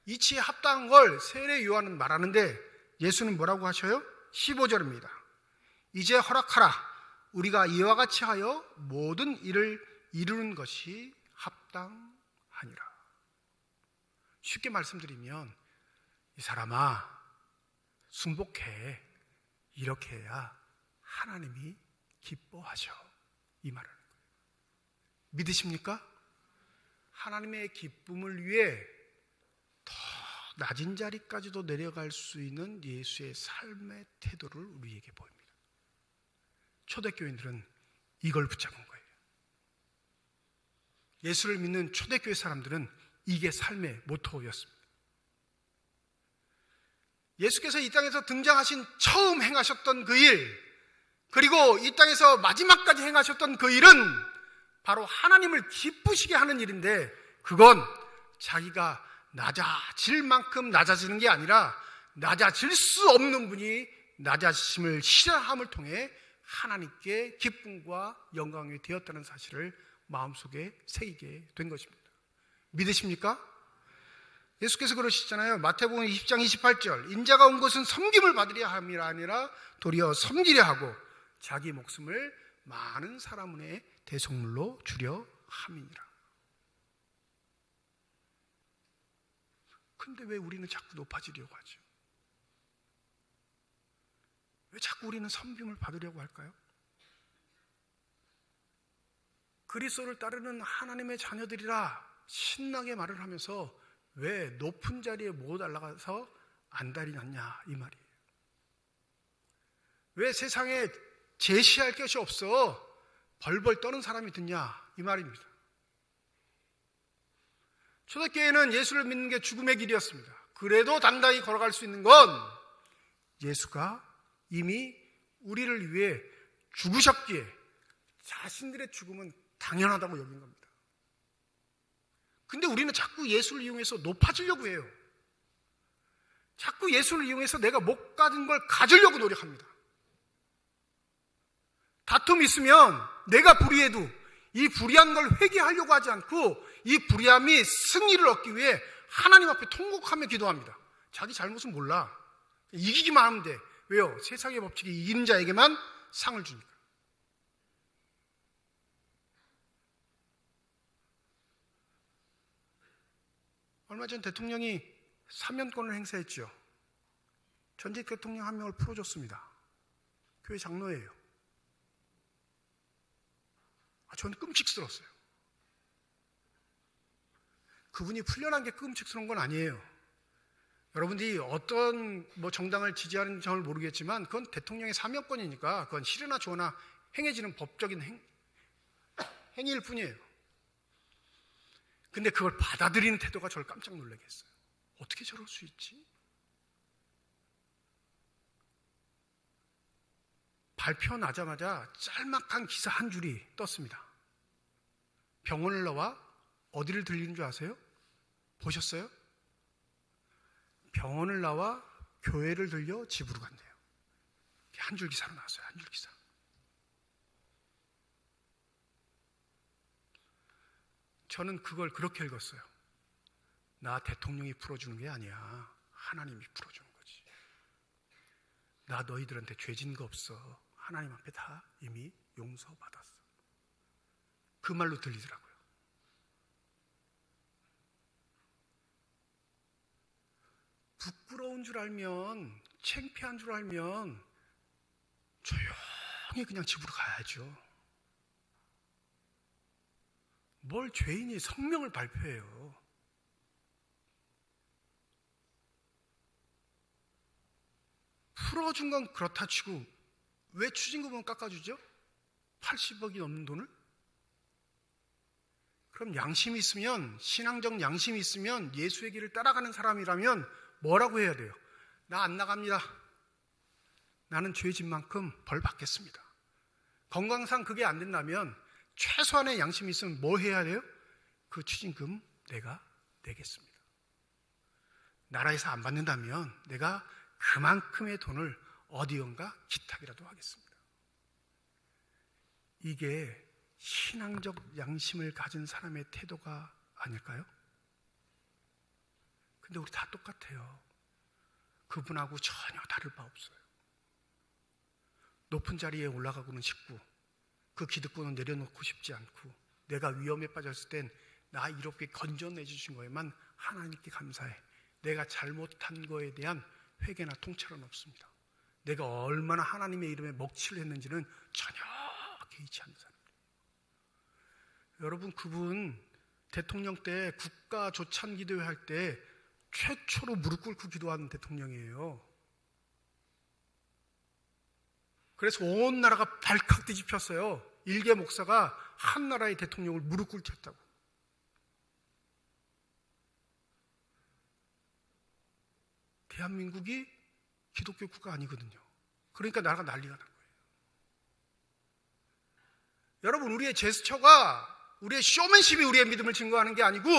이치에 합당한 걸 세례 요한은 말하는데 예수는 뭐라고 하셔요? 15절입니다. 이제 허락하라. 우리가 이와 같이 하여 모든 일을 이루는 것이 합당하니라. 쉽게 말씀드리면 이 사람아 순복해. 이렇게 해야 하나님이 기뻐하셔. 이 말을 하는 거예요. 믿으십니까? 하나님의 기쁨을 위해 더 낮은 자리까지도 내려갈 수 있는 예수의 삶의 태도를 우리에게 보입니다. 초대교인들은 이걸 붙잡은 거예요. 예수를 믿는 초대교회 사람들은 이게 삶의 모토였습니다. 예수께서 이 땅에서 등장하신 처음 행하셨던 그 일, 그리고 이 땅에서 마지막까지 행하셨던 그 일은 바로 하나님을 기쁘시게 하는 일인데 그건 자기가 낮아질 만큼 낮아지는 게 아니라 낮아질 수 없는 분이 낮아지심을 실현함을 통해 하나님께 기쁨과 영광이 되었다는 사실을 마음속에 새기게 된 것입니다. 믿으십니까? 예수께서 그러시잖아요. 마태복음 20장 28절 인자가 온 것은 섬김을 받으려 함이 아니라 도리어 섬기려 하고 자기 목숨을 많은 사람의 대속물로 주려 함이니라. 근데 왜 우리는 자꾸 높아지려고 하죠? 왜 자꾸 우리는 섬김을 받으려고 할까요? 그리스도를 따르는 하나님의 자녀들이라 신나게 말을 하면서 왜 높은 자리에 못 올라가서 안달이 났냐 이 말이에요. 왜 세상에 제시할 것이 없어 벌벌 떠는 사람이 듣냐 이 말입니다. 초대교회는 예수를 믿는 게 죽음의 길이었습니다. 그래도 당당히 걸어갈 수 있는 건 예수가 이미 우리를 위해 죽으셨기에 자신들의 죽음은 당연하다고 여긴 겁니다. 근데 우리는 자꾸 예수를 이용해서 높아지려고 해요. 자꾸 예수를 이용해서 내가 못 가진 걸 가지려고 노력합니다. 다툼이 있으면 내가 불의해도 이 불의한 걸 회개하려고 하지 않고 이 불의함이 승리를 얻기 위해 하나님 앞에 통곡하며 기도합니다. 자기 잘못은 몰라. 이기기만 하면 돼. 왜요? 세상의 법칙이 이기는 자에게만 상을 주니까. 얼마 전 대통령이 사면권을 행사했죠. 전직 대통령 한 명을 풀어줬습니다. 교회 장로예요. 저는 끔찍스러웠어요. 그분이 풀려난 게 끔찍스러운 건 아니에요. 여러분들이 어떤 정당을 지지하는지 저는 모르겠지만 그건 대통령의 사면권이니까 그건 싫으나 좋으나 행해지는 법적인 행위일 뿐이에요. 근데 그걸 받아들이는 태도가 저를 깜짝 놀라게 했어요. 어떻게 저럴 수 있지? 발표 나자마자 짤막한 기사 한 줄이 떴습니다. 병원을 나와 어디를 들리는 줄 아세요? 보셨어요? 병원을 나와 교회를 들려 집으로 간대요. 한 줄 기사로 나왔어요. 한 줄 기사. 저는 그걸 그렇게 읽었어요. 나 대통령이 풀어주는 게 아니야. 하나님이 풀어주는 거지. 나 너희들한테 죄진 거 없어. 하나님 앞에 다 이미 용서받았어. 그 말로 들리더라고요. 부끄러운 줄 알면, 창피한 줄 알면 조용히 그냥 집으로 가야죠. 뭘 죄인이 성명을 발표해요. 풀어준 건 그렇다 치고 왜 추징금은 깎아주죠? 80억이 넘는 돈을? 그럼 양심이 있으면, 신앙적 양심이 있으면, 예수의 길을 따라가는 사람이라면 뭐라고 해야 돼요? 나 안 나갑니다. 나는 죄진 만큼 벌 받겠습니다. 건강상 그게 안 된다면 최소한의 양심이 있으면 뭐 해야 돼요? 그 추징금 내가 내겠습니다. 나라에서 안 받는다면 내가 그만큼의 돈을 어디언가 기탁이라도 하겠습니다. 이게 신앙적 양심을 가진 사람의 태도가 아닐까요? 근데 우리 다 똑같아요. 그분하고 전혀 다를 바 없어요. 높은 자리에 올라가고는 싶고 그 기득권을 내려놓고 싶지 않고 내가 위험에 빠졌을 땐 나 이렇게 건져내 주신 거에만 하나님께 감사해. 내가 잘못한 거에 대한 회개나 통찰은 없습니다. 내가 얼마나 하나님의 이름에 먹칠을 했는지는 전혀 개의치 않는 사람입니다. 여러분, 그분 대통령 때 국가 조찬 기도회 할 때 최초로 무릎 꿇고 기도하는 대통령이에요. 그래서 온 나라가 발칵 뒤집혔어요. 일개 목사가 한 나라의 대통령을 무릎 꿇게 했다고. 대한민국이 기독교 국가 아니거든요. 그러니까 나라가 난리가 난 거예요. 여러분, 우리의 제스처가, 우리의 쇼맨십이 우리의 믿음을 증거하는 게 아니고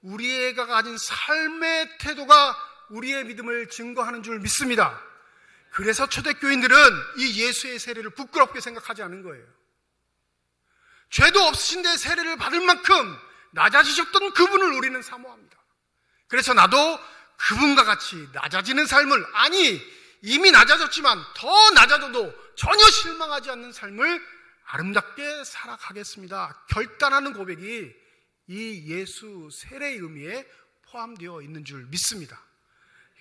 우리가 가진 삶의 태도가 우리의 믿음을 증거하는 줄 믿습니다. 그래서 초대교인들은 이 예수의 세례를 부끄럽게 생각하지 않은 거예요. 죄도 없으신데 세례를 받을 만큼 낮아지셨던 그분을 우리는 사모합니다. 그래서 나도 그분과 같이 낮아지는 삶을, 아니 이미 낮아졌지만 더 낮아져도 전혀 실망하지 않는 삶을 아름답게 살아가겠습니다. 결단하는 고백이 이 예수 세례의 의미에 포함되어 있는 줄 믿습니다.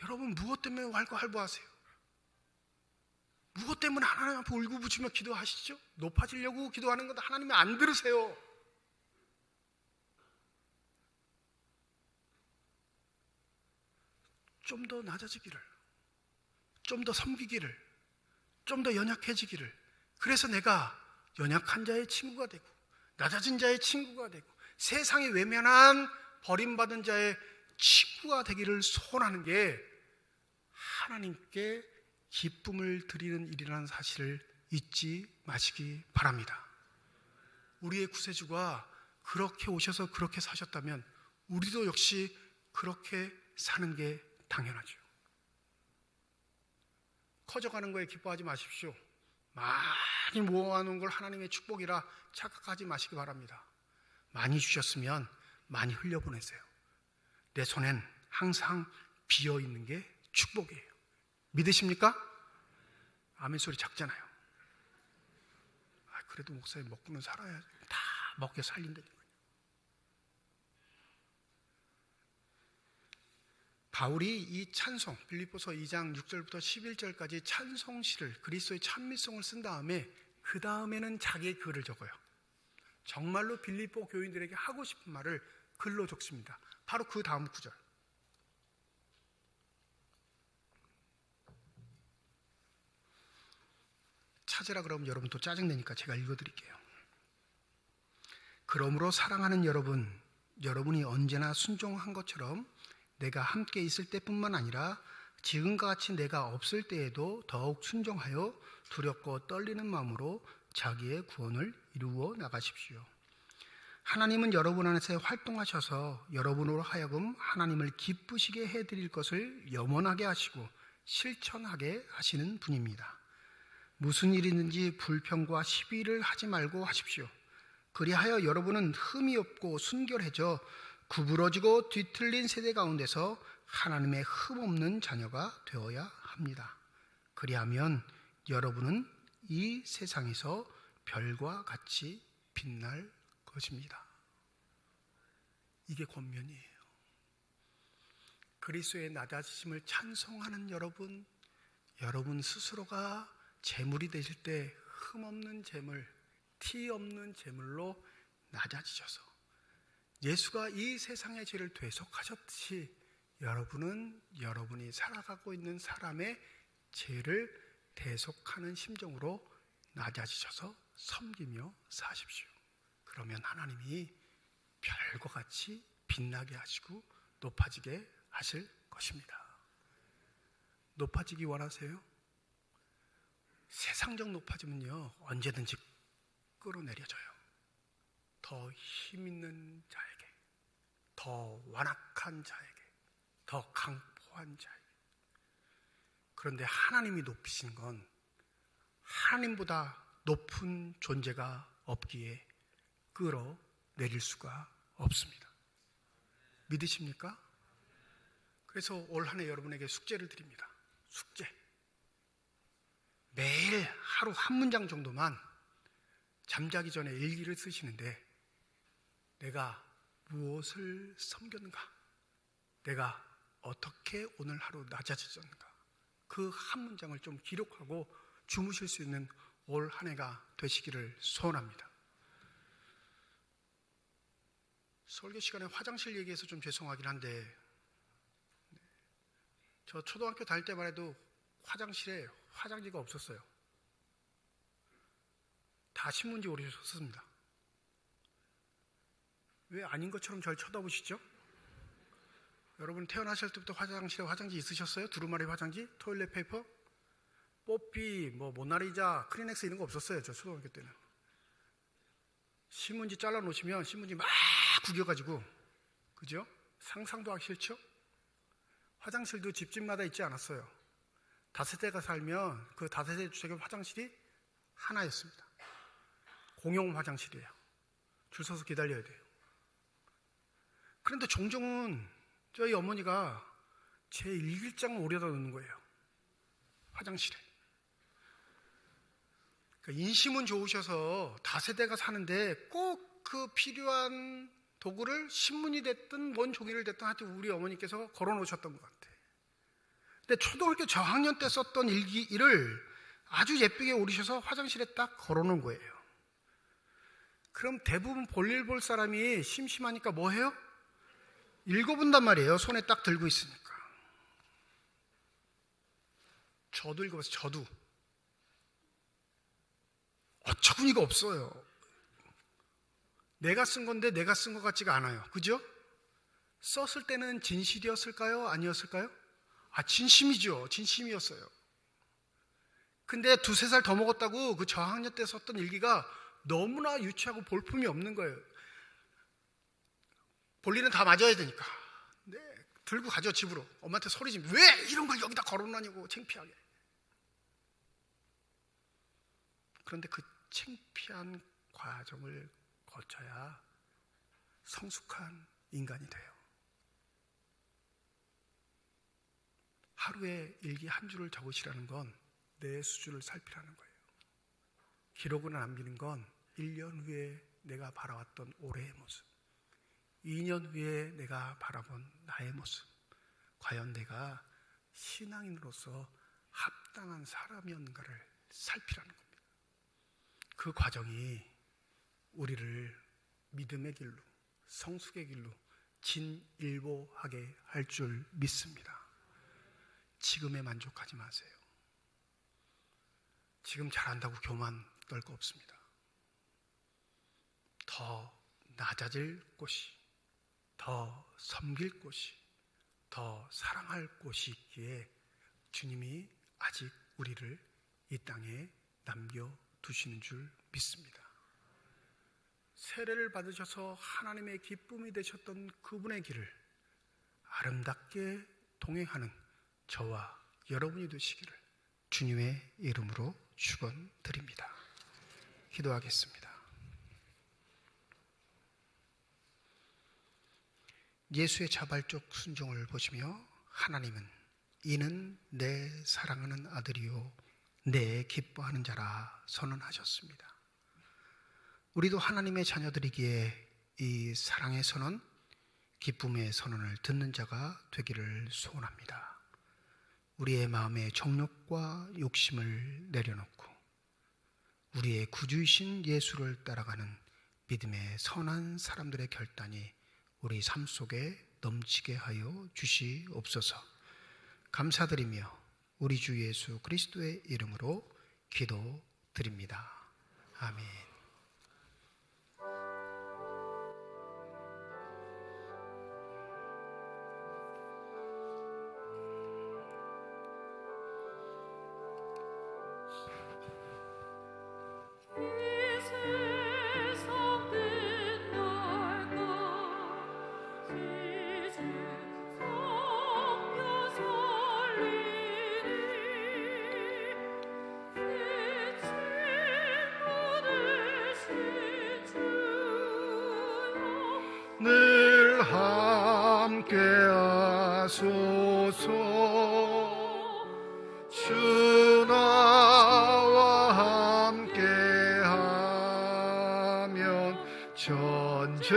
여러분, 무엇 때문에 왈가왈부하세요? 무엇 때문에 하나님 앞에 울고불치며 기도하시죠? 높아지려고 기도하는 것도 하나님이 안 들으세요. 좀 더 낮아지기를, 좀 더 섬기기를, 좀 더 연약해지기를, 그래서 내가 연약한 자의 친구가 되고 낮아진 자의 친구가 되고 세상에 외면한 버림받은 자의 친구가 되기를 소원하는 게 하나님께 기쁨을 드리는 일이라는 사실을 잊지 마시기 바랍니다. 우리의 구세주가 그렇게 오셔서 그렇게 사셨다면 우리도 역시 그렇게 사는 게 당연하죠. 커져가는 거에 기뻐하지 마십시오. 많이 많이 모아놓은 걸 하나님의 축복이라 착각하지 마시기 바랍니다. 많이 주셨으면 많이 흘려보내세요. 내 손엔 항상 비어있는 게 축복이에요. 믿으십니까? 아멘 소리 작잖아요. 그래도 목사님 먹고는 살아야죠. 다 먹게 살린다니까요. 바울이 이 찬송, 빌립보서 2장 6절부터 11절까지 찬송시를, 그리스도의 찬미송을 쓴 다음에 그 다음에는 자기의 글을 적어요. 정말로 빌립보 교인들에게 하고 싶은 말을 글로 적습니다. 바로 그 다음 구절. 찾으라 그러면 여러분 또 짜증내니까 제가 읽어드릴게요. 그러므로 사랑하는 여러분, 여러분이 언제나 순종한 것처럼 내가 함께 있을 때뿐만 아니라 지금과 같이 내가 없을 때에도 더욱 순종하여 두렵고 떨리는 마음으로 자기의 구원을 이루어 나가십시오. 하나님은 여러분 안에서 활동하셔서 여러분으로 하여금 하나님을 기쁘시게 해드릴 것을 염원하게 하시고 실천하게 하시는 분입니다. 무슨 일이든지 불평과 시비를 하지 말고 하십시오. 그리하여 여러분은 흠이 없고 순결해져 구부러지고 뒤틀린 세대 가운데서 하나님의 흠없는 자녀가 되어야 합니다. 그리하면 여러분은 이 세상에서 별과 같이 빛날 것입니다. 이게 권면이에요. 그리스도의 낮아지심을 찬송하는 여러분, 여러분 스스로가 재물이 되실 때 흠없는 재물, 티 없는 재물로 낮아지셔서 예수가 이 세상의 죄를 대속하셨듯이 여러분은 여러분이 살아가고 있는 사람의 죄를 대속하는 심정으로 낮아지셔서 섬기며 사십시오. 그러면 하나님이 별과 같이 빛나게 하시고 높아지게 하실 것입니다. 높아지기 원하세요? 세상적 높아지면요 언제든지 끌어내려져요. 더 힘있는 자에게, 더 완악한 자에게, 더 강포한 자에게. 그런데 하나님이 높이신 건 하나님보다 높은 존재가 없기에 끌어내릴 수가 없습니다. 믿으십니까? 그래서 올 한 해 여러분에게 숙제를 드립니다. 숙제. 매일 하루 한 문장 정도만 잠자기 전에 일기를 쓰시는데 내가 무엇을 섬겼는가? 내가 어떻게 오늘 하루 낮아졌는가? 그 한 문장을 좀 기록하고 주무실 수 있는 올 한 해가 되시기를 소원합니다. 설교 시간에 화장실 얘기해서 좀 죄송하긴 한데 저 초등학교 다닐 때만 해도 화장실에 화장지가 없었어요. 다 신문지 오르셨습니다. 왜 아닌 것처럼 절 쳐다보시죠? 여러분 태어나실 때부터 화장실에 화장지 있으셨어요? 두루마리 화장지? 토일렛 페이퍼? 뽀삐, 모나리자, 크리넥스 이런 거 없었어요. 저 초등학교 때는. 신문지 잘라 놓으시면 신문지 막 구겨가지고, 그죠? 상상도 하기 싫죠? 화장실도 집집마다 있지 않았어요. 5대가 살면 그 5대 주택의 화장실이 하나였습니다. 공용 화장실이에요. 줄 서서 기다려야 돼요. 그런데 종종은 저희 어머니가 제 일기장을 오려다 놓는 거예요. 화장실에. 그러니까 인심은 좋으셔서 5대가 사는데 꼭 그 필요한 도구를 신문이 됐든 뭔 종이를 됐든 하여튼 우리 어머니께서 걸어 놓으셨던 것 같아요. 근데 초등학교 저학년 때 썼던 일기를 아주 예쁘게 오리셔서 화장실에 딱 걸어 놓은 거예요. 그럼 대부분 볼일 볼 사람이 심심하니까 뭐 해요? 읽어본단 말이에요. 손에 딱 들고 있으니까. 저도 읽어봤어요. 저도. 어처구니가 없어요. 내가 쓴 건데 내가 쓴 것 같지가 않아요. 그죠? 썼을 때는 진실이었을까요? 아니었을까요? 진심이죠. 진심이었어요. 근데 2-3살 더 먹었다고 그 저학년 때 썼던 일기가 너무나 유치하고 볼품이 없는 거예요. 볼일은 다 맞아야 되니까. 네, 들고 가죠, 집으로. 엄마한테 소리 지르면 왜 이런 걸 여기다 걸어놓냐고 창피하게. 그런데 그 창피한 과정을 거쳐야 성숙한 인간이 돼요. 하루에 일기 한 줄을 적으시라는 건 내 수준을 살피라는 거예요. 기록을 남기는 건 1년 후에 내가 바라왔던 올해의 모습, 2년 후에 내가 바라본 나의 모습, 과연 내가 신앙인으로서 합당한 사람이었는가를 살피라는 겁니다. 그 과정이 우리를 믿음의 길로, 성숙의 길로 진일보하게 할 줄 믿습니다. 지금에 만족하지 마세요. 지금 잘한다고 교만 떨 거 없습니다. 더 낮아질 곳이, 더 섬길 곳이, 더 사랑할 곳이 있기에 주님이 아직 우리를 이 땅에 남겨두시는 줄 믿습니다. 세례를 받으셔서 하나님의 기쁨이 되셨던 그분의 길을 아름답게 동행하는 저와 여러분이 되시기를 주님의 이름으로 축원드립니다. 기도하겠습니다. 예수의 자발적 순종을 보시며 하나님은 이는 내 사랑하는 아들이요 내 기뻐하는 자라 선언하셨습니다. 우리도 하나님의 자녀들이기에 이 사랑의 선언, 기쁨의 선언을 듣는 자가 되기를 소원합니다. 우리의 마음의 정욕과 욕심을 내려놓고 우리의 구주이신 예수를 따라가는 믿음의 선한 사람들의 결단이 우리 삶 속에 넘치게 하여 주시옵소서. 감사드리며 우리 주 예수 그리스도의 이름으로 기도드립니다. 아멘. 늘 함께 하소서. 주 나와 함께 하면 전쟁도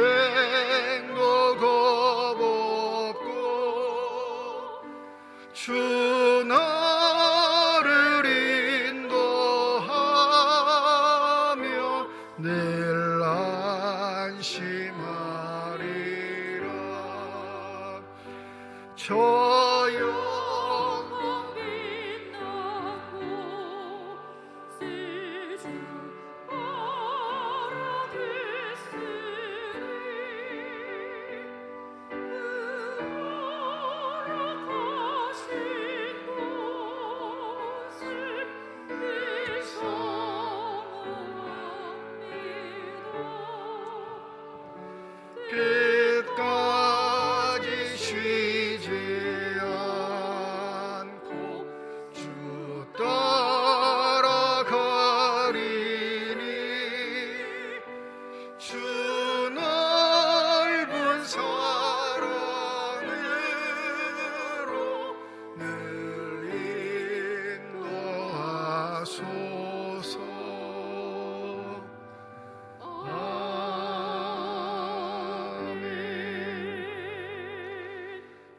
겁없고 주 나를 인도하며 늘 안심하리라. 저 영광 빛나고 세상 알아듣으리. 그 허락하신 곳을 일성합니다. 끝까지 쉬지 않고 주 따라가리니 주 넓은 사랑으로 늘 인도하소서.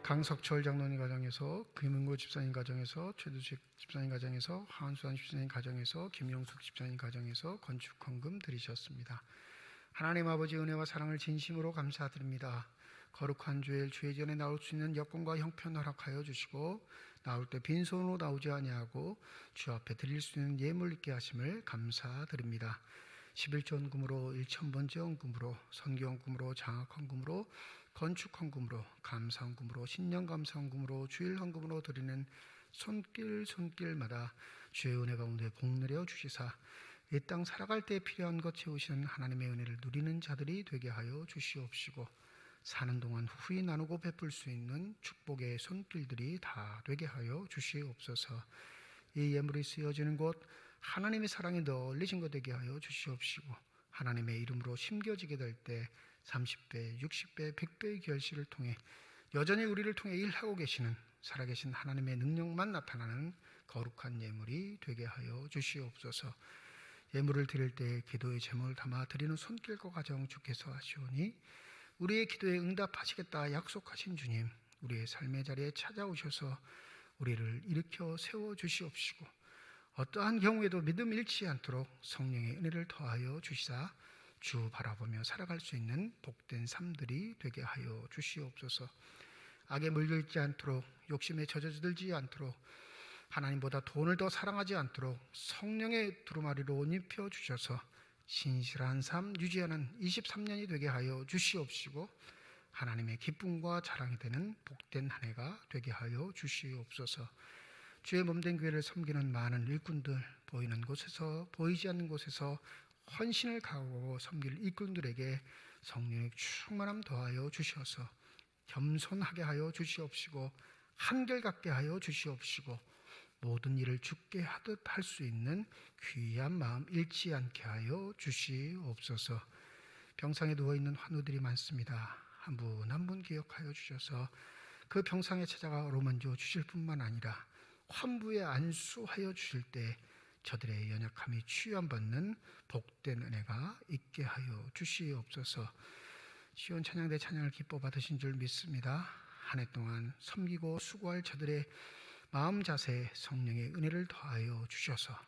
강석철 장로님 가정에서, 김은구 집사님 가정에서, 최두식 집사님 가정에서, 하은수환 집사님 가정에서, 김용숙 집사님 가정에서 건축 헌금 드리셨습니다. 하나님 아버지 은혜와 사랑을 진심으로 감사드립니다. 거룩한 주일 주의 전에 나올 수 있는 여건과 형편 허락하여 주시고 나올 때 빈손으로 나오지 아니하고 주 앞에 드릴 수 있는 예물 있게 하심을 감사드립니다. 11조 헌금으로 1,000번째 헌금으로 선교헌금으로 장학헌금으로 건축헌금으로 감사헌금으로 신년감사헌금으로 주일헌금으로 드리는 손길마다 주의 은혜 가운데 복내려 주시사 이 땅 살아갈 때 필요한 것 채우시는 하나님의 은혜를 누리는 자들이 되게 하여 주시옵시고 사는 동안 후히 나누고 베풀 수 있는 축복의 손길들이 다 되게 하여 주시옵소서. 이 예물이 쓰여지는 곳 하나님의 사랑이 널리 증거되게 하여 주시옵시고 하나님의 이름으로 심겨지게 될 때 30배, 60배, 100배의 결실을 통해 여전히 우리를 통해 일하고 계시는 살아계신 하나님의 능력만 나타나는 거룩한 예물이 되게 하여 주시옵소서. 예물을 드릴 때 기도의 제목을 담아 드리는 손길과 가정 주께서 하시오니 우리의 기도에 응답하시겠다 약속하신 주님, 우리의 삶의 자리에 찾아오셔서 우리를 일으켜 세워 주시옵시고 어떠한 경우에도 믿음 잃지 않도록 성령의 은혜를 더하여 주시사 주 바라보며 살아갈 수 있는 복된 삶들이 되게 하여 주시옵소서. 악에 물들지 않도록, 욕심에 젖어들지 않도록, 하나님보다 돈을 더 사랑하지 않도록 성령의 두루마리로 옷 입혀 주셔서 신실한 삶 유지하는 23년이 되게 하여 주시옵시고 하나님의 기쁨과 자랑이 되는 복된 한 해가 되게 하여 주시옵소서. 주의 몸된 교회를 섬기는 많은 일꾼들, 보이는 곳에서 보이지 않는 곳에서 헌신을 가하고 섬길 일꾼들에게 성령의 충만함 더하여 주셔서 겸손하게 하여 주시옵시고 한결같게 하여 주시옵시고 모든 일을 주께 하듯 할 수 있는 귀한 마음 잃지 않게 하여 주시옵소서. 병상에 누워있는 환우들이 많습니다. 한 분 한 분 기억하여 주셔서 그 병상에 찾아가 어루만져 주실 뿐만 아니라 환부에 안수하여 주실 때 저들의 연약함이 치유받는 복된 은혜가 있게 하여 주시옵소서. 시온 찬양대 찬양을 기뻐 받으신 줄 믿습니다. 한 해 동안 섬기고 수고할 저들의 마음 자세에 성령의 은혜를 더하여 주셔서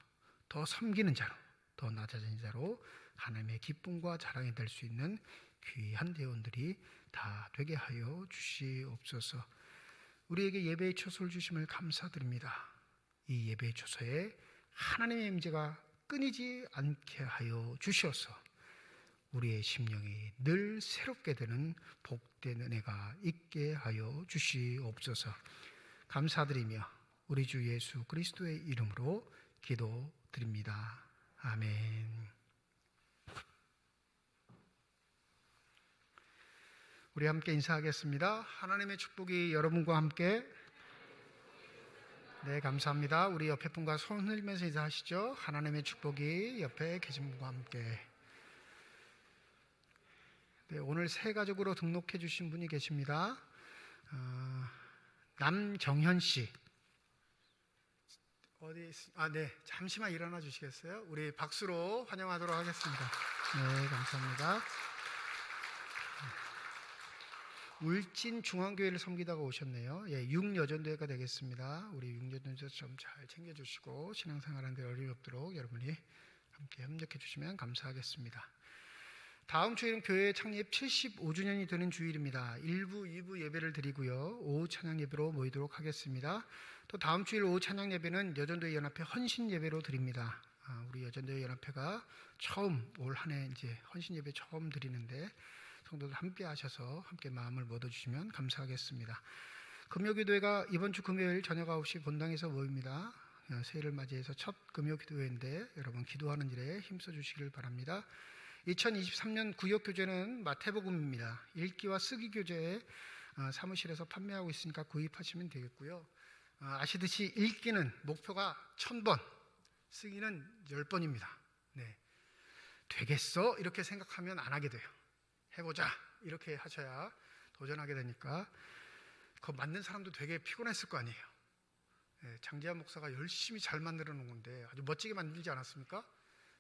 더 섬기는 자로, 더 낮아진 자로 하나님의 기쁨과 자랑이 될 수 있는 귀한 대원들이 다 되게 하여 주시옵소서. 우리에게 예배의 초소를 주심을 감사드립니다. 이 예배의 초소에 하나님의 임재가 끊이지 않게 하여 주셔서 우리의 심령이 늘 새롭게 되는 복된 은혜가 있게 하여 주시옵소서. 감사드리며 우리 주 예수 그리스도의 이름으로 기도드립니다. 아멘. 우리 함께 인사하겠습니다. 하나님의 축복이 여러분과 함께. 네, 감사합니다. 우리 옆에 분과 손 흘리면서 인사하시죠. 하나님의 축복이 옆에 계신 분과 함께. 네, 오늘 새 가족으로 등록해 주신 분이 계십니다. 남정현 씨. 네, 잠시만 일어나 주시겠어요? 우리 박수로 환영하도록 하겠습니다. 네, 감사합니다. 울진 중앙교회를 섬기다가 오셨네요. 예, 6여전도회가 되겠습니다. 우리 6여전도 좀 잘 챙겨주시고 신앙생활하는 데 어려움이 없도록 여러분이 함께 협력해 주시면 감사하겠습니다. 다음 주일은 교회 창립 75주년이 되는 주일입니다. 1부, 2부 예배를 드리고요. 오후 찬양 예배로 모이도록 하겠습니다. 또 다음 주일 오후 찬양 예배는 여전도회 연합회 헌신 예배로 드립니다. 우리 여전도회 연합회가 처음 올 한 해 이제 헌신 예배 처음 드리는데 성도들 함께 하셔서 함께 마음을 모아주시면 감사하겠습니다. 금요기도회가 이번 주 금요일 저녁 9시 본당에서 모입니다. 새해를 맞이해서 첫 금요기도회인데 여러분 기도하는 일에 힘써 주시길 바랍니다. 2023년 구역교재는 마태복음입니다. 읽기와 쓰기 교재 사무실에서 판매하고 있으니까 구입하시면 되겠고요. 아시듯이 읽기는 목표가 1000번, 쓰기는 10번입니다. 네. 되겠어? 이렇게 생각하면 안 하게 돼요. 해보자 이렇게 하셔야 도전하게 되니까 그거 만든 사람도 되게 피곤했을 거 아니에요. 네, 장재환 목사가 열심히 잘 만들어 놓은 건데 아주 멋지게 만들지 않았습니까?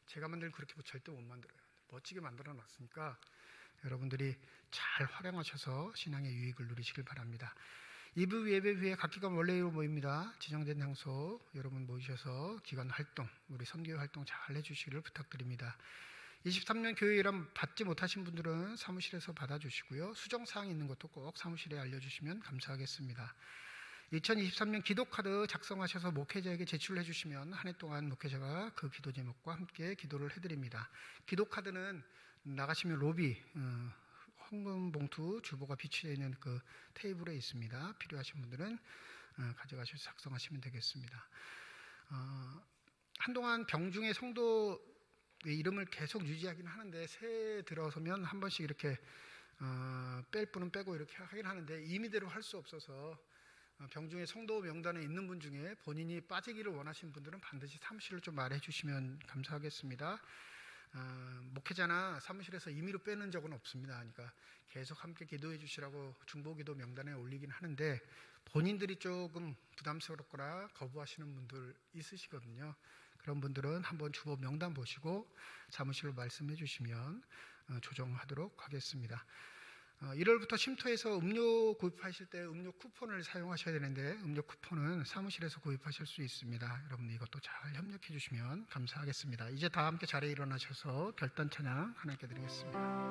제가 만들면 그렇게 절대 못 만들어요. 멋지게 만들어 놨으니까 여러분들이 잘 활용하셔서 신앙의 유익을 누리시길 바랍니다. 2부 예배 후에 각 기관 원래로 모입니다. 지정된 장소 여러분 모이셔서 기관 활동, 우리 선교 활동 잘 해주시기를 부탁드립니다. 23년 교회 일함 받지 못하신 분들은 사무실에서 받아주시고요. 수정사항이 있는 것도 꼭 사무실에 알려주시면 감사하겠습니다. 2023년 기도카드 작성하셔서 목회자에게 제출해 주시면 한 해 동안 목회자가 그 기도 제목과 함께 기도를 해드립니다. 기도카드는 나가시면 로비 헌금 봉투 주보가 비치되어 있는 그 테이블에 있습니다. 필요하신 분들은 가져가셔서 작성하시면 되겠습니다. 한동안 병중의 성도 이름을 계속 유지하긴 하는데 새해 들어서면 한 번씩 이렇게 뺄 분은 빼고 이렇게 하긴 하는데 임의대로 할 수 없어서 병중의 성도 명단에 있는 분 중에 본인이 빠지기를 원하시는 분들은 반드시 사무실을 좀 말해 주시면 감사하겠습니다. 목회자나 사무실에서 임의로 빼는 적은 없습니다. 그러니까 계속 함께 기도해 주시라고 중보기도 명단에 올리긴 하는데 본인들이 조금 부담스럽거나 거부하시는 분들 있으시거든요. 그런 분들은 한번 주보 명단 보시고 사무실로 말씀해 주시면 조정하도록 하겠습니다. 1월부터 쉼터에서 음료 구입하실 때 음료 쿠폰을 사용하셔야 되는데 음료 쿠폰은 사무실에서 구입하실 수 있습니다. 여러분 이것도 잘 협력해 주시면 감사하겠습니다. 이제 다 함께 자리에 일어나셔서 결단 찬양 하나님께 드리겠습니다.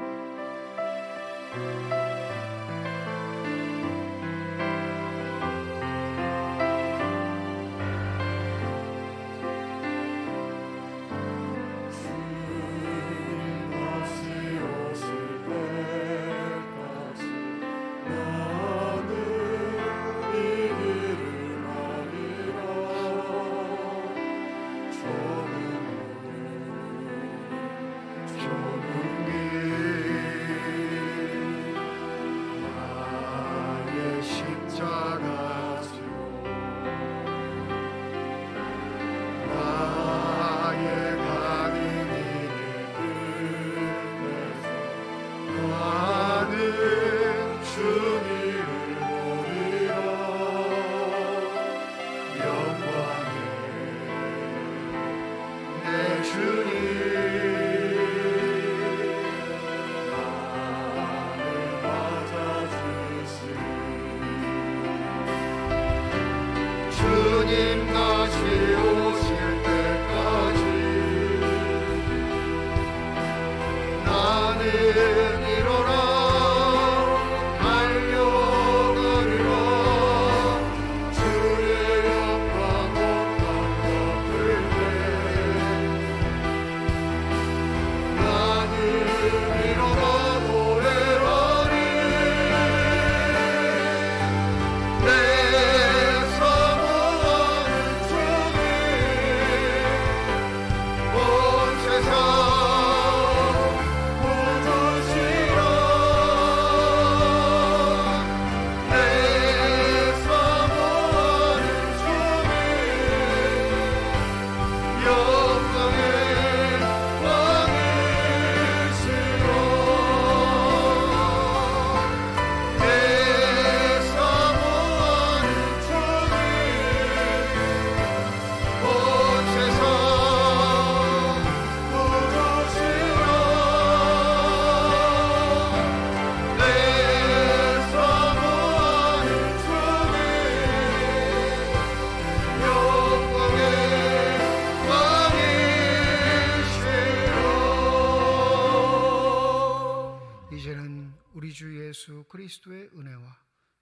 예수 그리스도의 은혜와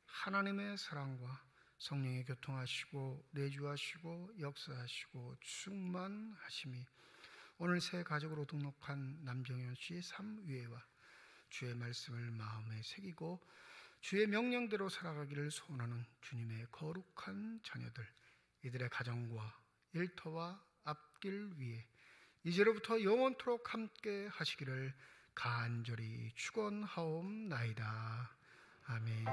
하나님의 사랑과 성령의 교통하시고 내주하시고 역사하시고 충만하심이 오늘 새 가족으로 등록한 남정현 씨의 삶 위에와 주의 말씀을 마음에 새기고 주의 명령대로 살아가기를 소원하는 주님의 거룩한 자녀들, 이들의 가정과 일터와 앞길 위에 이제로부터 영원토록 함께 하시기를 간절히 축원하옵나이다. 아멘.